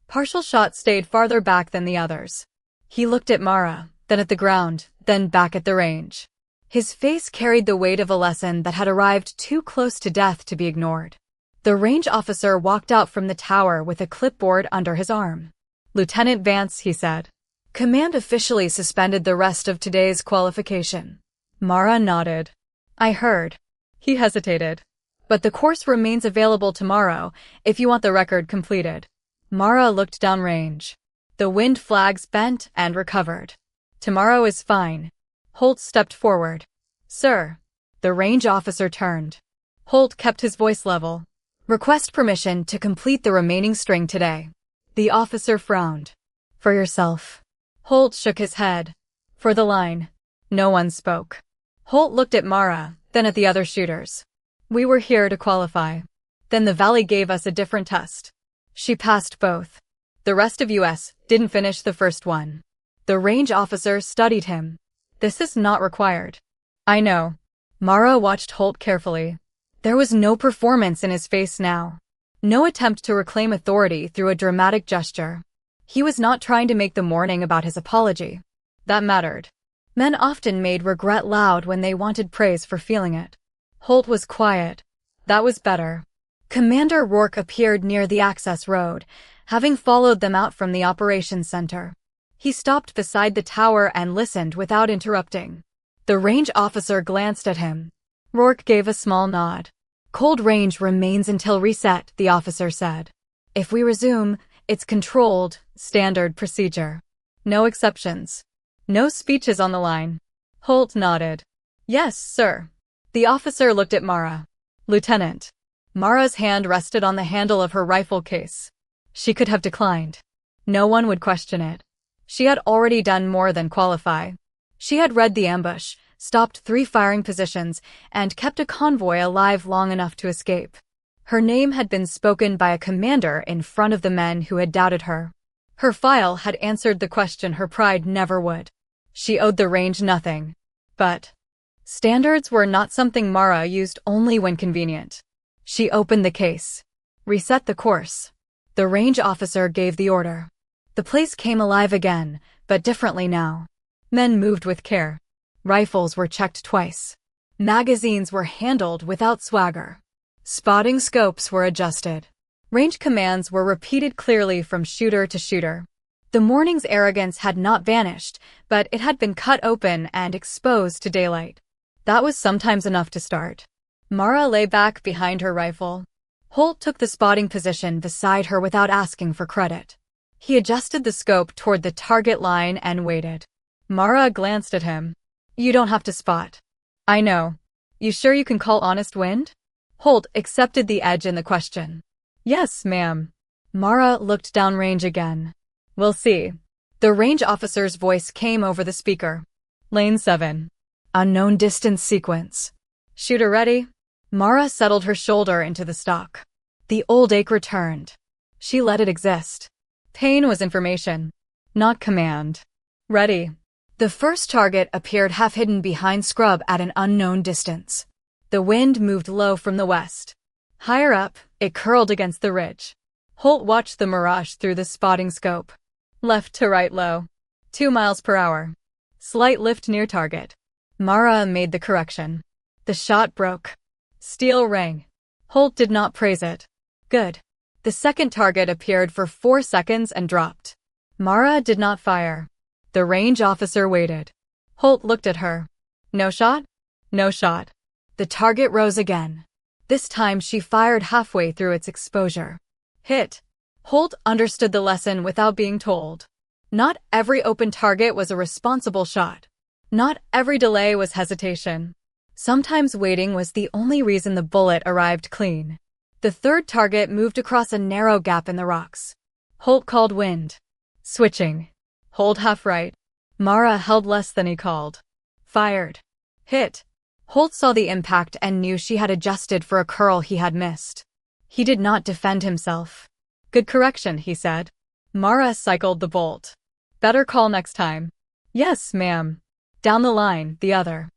partial shot stayed farther back than the others. He looked at Mara, then at the ground, then back at the range. His face carried the weight of a lesson that had arrived too close to death to be ignored. The range officer walked out from the tower with a clipboard under his arm. Lieutenant Vance, he said. Command officially suspended the rest of today's qualification. Mara nodded. I heard. He hesitated. But the course remains available tomorrow, if you want the record completed. Mara looked downrange. The wind flags bent and recovered. Tomorrow is fine. Holt stepped forward. Sir. The range officer turned. Holt kept his voice level. Request permission to complete the remaining string today. The officer frowned. For yourself. Holt shook his head. For the line. No one spoke. Holt looked at Mara, then at the other shooters. We were here to qualify. Then the Valley gave us a different test. She passed both. The rest of us didn't finish the first one. The range officer studied him. This is not required. I know. Mara watched Holt carefully. There was no performance in his face now. No attempt to reclaim authority through a dramatic gesture. He was not trying to make the morning about his apology. That mattered. Men often made regret loud when they wanted praise for feeling it. Holt was quiet. That was better. Commander Rourke appeared near the access road, having followed them out from the operations center. He stopped beside the tower and listened without interrupting. The range officer glanced at him. Rourke gave a small nod. Cold range remains until reset, the officer said. If we resume, it's controlled, standard procedure. No exceptions. No speeches on the line. Holt nodded. Yes, sir. The officer looked at Mara. Lieutenant. Mara's hand rested on the handle of her rifle case. She could have declined. No one would question it. She had already done more than qualify. She had read the ambush, stopped 3 firing positions, and kept a convoy alive long enough to escape. Her name had been spoken by a commander in front of the men who had doubted her. Her file had answered the question her pride never would. She owed the range nothing. But standards were not something Mara used only when convenient. She opened the case. Reset the course. The range officer gave the order. The place came alive again, but differently now. Men moved with care. Rifles were checked twice. Magazines were handled without swagger. Spotting scopes were adjusted. Range commands were repeated clearly from shooter to shooter. The morning's arrogance had not vanished, but it had been cut open and exposed to daylight. That was sometimes enough to start. Mara lay back behind her rifle. Holt took the spotting position beside her without asking for credit. He adjusted the scope toward the target line and waited. Mara glanced at him. "You don't have to spot." "I know. You sure you can call honest wind?" Holt accepted the edge in the question. "Yes, ma'am." Mara looked downrange again. "We'll see." The range officer's voice came over the speaker. "Lane 7. Unknown distance sequence. Shooter ready?" Mara settled her shoulder into the stock. The old ache returned. She let it exist. Pain was information, not command. "Ready." The first target appeared half-hidden behind scrub at an unknown distance. The wind moved low from the west. Higher up, it curled against the ridge. Holt watched the mirage through the spotting scope. Left to right low. 2 miles per hour. Slight lift near target. Mara made the correction. The shot broke. Steel rang. Holt did not praise it. Good. The second target appeared for 4 seconds and dropped. Mara did not fire. The range officer waited. Holt looked at her. No shot? No shot. The target rose again. This time she fired halfway through its exposure. Hit. Holt understood the lesson without being told. Not every open target was a responsible shot. Not every delay was hesitation. Sometimes waiting was the only reason the bullet arrived clean. The third target moved across a narrow gap in the rocks. Holt called wind. Switching. Hold half right. Mara held less than he called. Fired. Hit. Holt saw the impact and knew she had adjusted for a curl he had missed. He did not defend himself. Good correction, he said. Mara cycled the bolt. Better call next time. Yes, ma'am. Down the line, the other.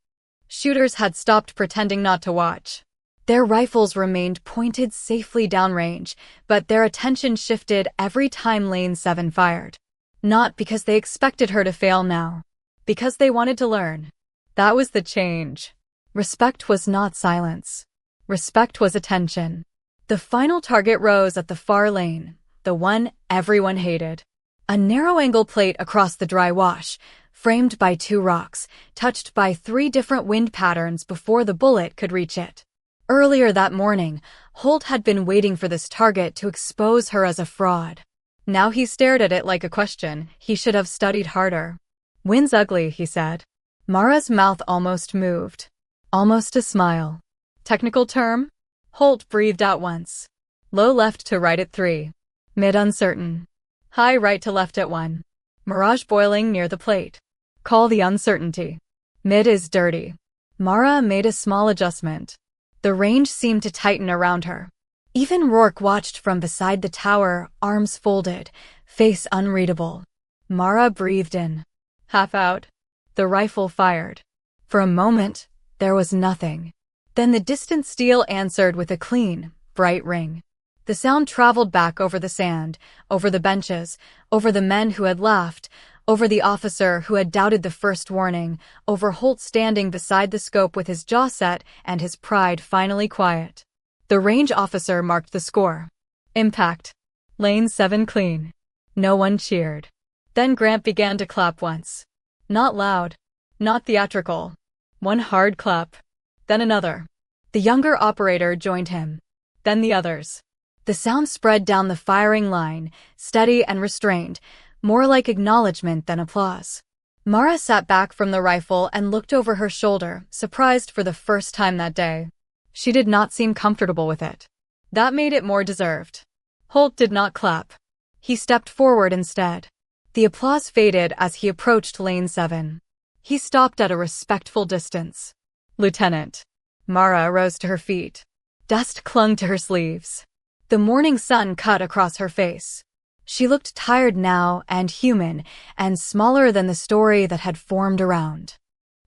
Shooters had stopped pretending not to watch. Their rifles remained pointed safely downrange, but their attention shifted every time Lane 7 fired. Not because they expected her to fail now. Because they wanted to learn. That was the change. Respect was not silence. Respect was attention. The final target rose at the far lane, the one everyone hated. A narrow-angle plate across the dry wash, framed by 2 rocks, touched by 3 different wind patterns before the bullet could reach it. Earlier that morning, Holt had been waiting for this target to expose her as a fraud. Now he stared at it like a question. He should have studied harder. Wind's ugly, he said. Mara's mouth almost moved. Almost a smile. Technical term? Holt breathed out once. Low left to right at 3. Mid uncertain. High right to left at 1. Mirage boiling near the plate. Call the uncertainty. Mid is dirty. Mara made a small adjustment. The range seemed to tighten around her. Even Rourke watched from beside the tower, arms folded, face unreadable. Mara breathed in. Half out. The rifle fired. For a moment, there was nothing. Then the distant steel answered with a clean, bright ring. The sound traveled back over the sand, over the benches, over the men who had laughed, over the officer who had doubted the first warning, over Holt standing beside the scope with his jaw set and his pride finally quiet. The range officer marked the score. Impact. Lane 7 clean. No one cheered. Then Grant began to clap once. Not loud. Not theatrical. One hard clap. Then another. The younger operator joined him. Then the others. The sound spread down the firing line, steady and restrained, more like acknowledgement than applause. Mara sat back from the rifle and looked over her shoulder, surprised for the first time that day. She did not seem comfortable with it. That made it more deserved. Holt did not clap. He stepped forward instead. The applause faded as he approached Lane 7. He stopped at a respectful distance. Lieutenant. Mara rose to her feet. Dust clung to her sleeves. The morning sun cut across her face. She looked tired now and human and smaller than the story that had formed around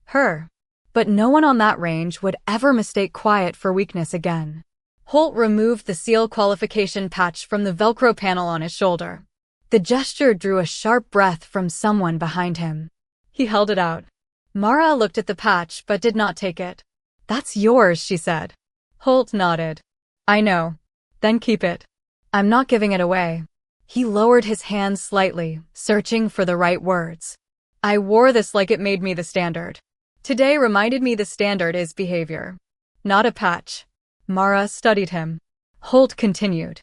her. But no one on that range would ever mistake quiet for weakness again. Holt removed the SEAL qualification patch from the Velcro panel on his shoulder. The gesture drew a sharp breath from someone behind him. He held it out. Mara looked at the patch but did not take it. "That's yours," she said. Holt nodded. "I know. Then keep it. I'm not giving it away." He lowered his hand slightly, searching for the right words. "I wore this like it made me the standard. Today reminded me the standard is behavior, not a patch." Mara studied him. Holt continued.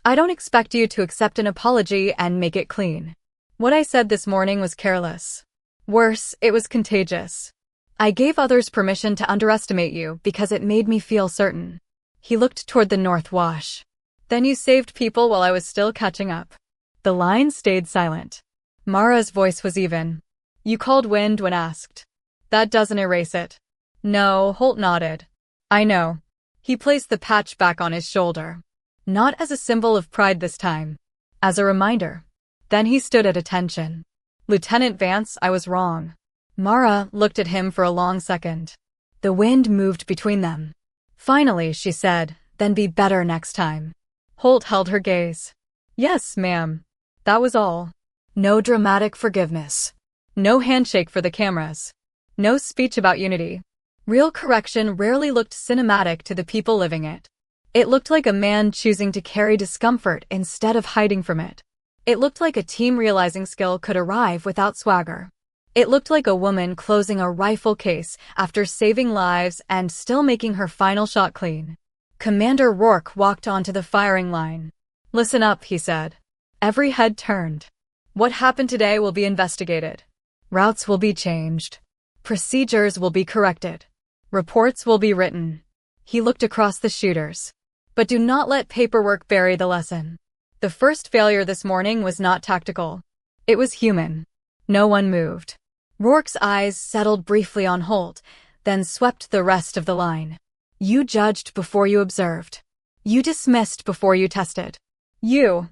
"I don't expect you to accept an apology and make it clean. What I said this morning was careless. Worse, it was contagious. I gave others permission to underestimate you because it made me feel certain." He looked toward the North Wash. "Then you saved people while I was still catching up." The line stayed silent. Mara's voice was even. "You called wind when asked. That doesn't erase it." "No," Holt nodded. "I know." He placed the patch back on his shoulder. Not as a symbol of pride this time. As a reminder. Then he stood at attention. "Lieutenant Vance, I was wrong." Mara looked at him for a long second. The wind moved between them. Finally, she said, "Then be better next time." Holt held her gaze. "Yes, ma'am." That was all. No dramatic forgiveness. No handshake for the cameras. No speech about unity. Real correction rarely looked cinematic to the people living it. It looked like a man choosing to carry discomfort instead of hiding from it. It looked like a team realizing skill could arrive without swagger. It looked like a woman closing a rifle case after saving lives and still making her final shot clean. Commander Rourke walked onto the firing line. "Listen up," he said. Every head turned. "What happened today will be investigated. Routes will be changed. Procedures will be corrected. Reports will be written." He looked across the shooters. "But do not let paperwork bury the lesson. The first failure this morning was not tactical. It was human." No one moved. Rourke's eyes settled briefly on Holt, then swept the rest of the line. "You judged before you observed. You dismissed before you tested. You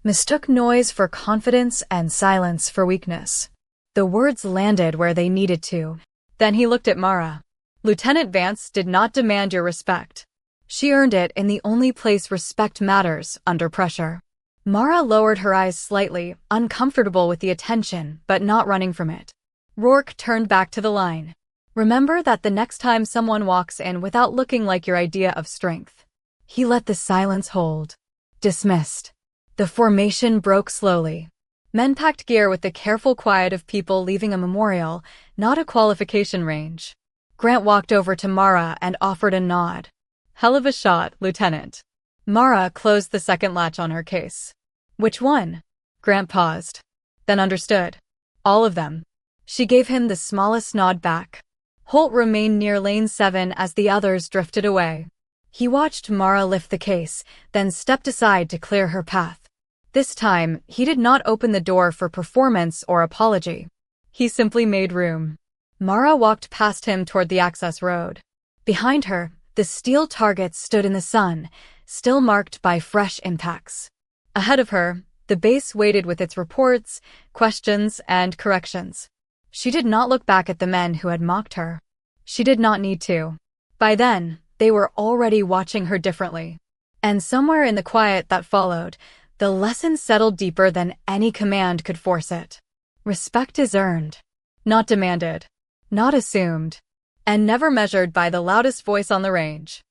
mistook noise for confidence and silence for weakness." The words landed where they needed to. Then he looked at Mara. "Lieutenant Vance did not demand your respect. She earned it in the only place respect matters, under pressure." Mara lowered her eyes slightly, uncomfortable with the attention, but not running from it. Rourke turned back to the line. "Remember that the next time someone walks in without looking like your idea of strength." He let the silence hold. Dismissed. The formation broke slowly. Men packed gear with the careful quiet of people leaving a memorial, not a qualification range. Grant walked over to Mara and offered a nod. "Hell of a shot, Lieutenant." Mara closed the second latch on her case. "Which one?" Grant paused. Then understood. "All of them." She gave him the smallest nod back. Holt remained near lane 7 as the others drifted away. He watched Mara lift the case, then stepped aside to clear her path. This time, he did not open the door for performance or apology. He simply made room. Mara walked past him toward the access road. Behind her, the steel targets stood in the sun, still marked by fresh impacts. Ahead of her, the base waited with its reports, questions, and corrections. She did not look back at the men who had mocked her. She did not need to. By then, they were already watching her differently. And somewhere in the quiet that followed, the lesson settled deeper than any command could force it. Respect is earned, not demanded, not assumed, and never measured by the loudest voice on the range.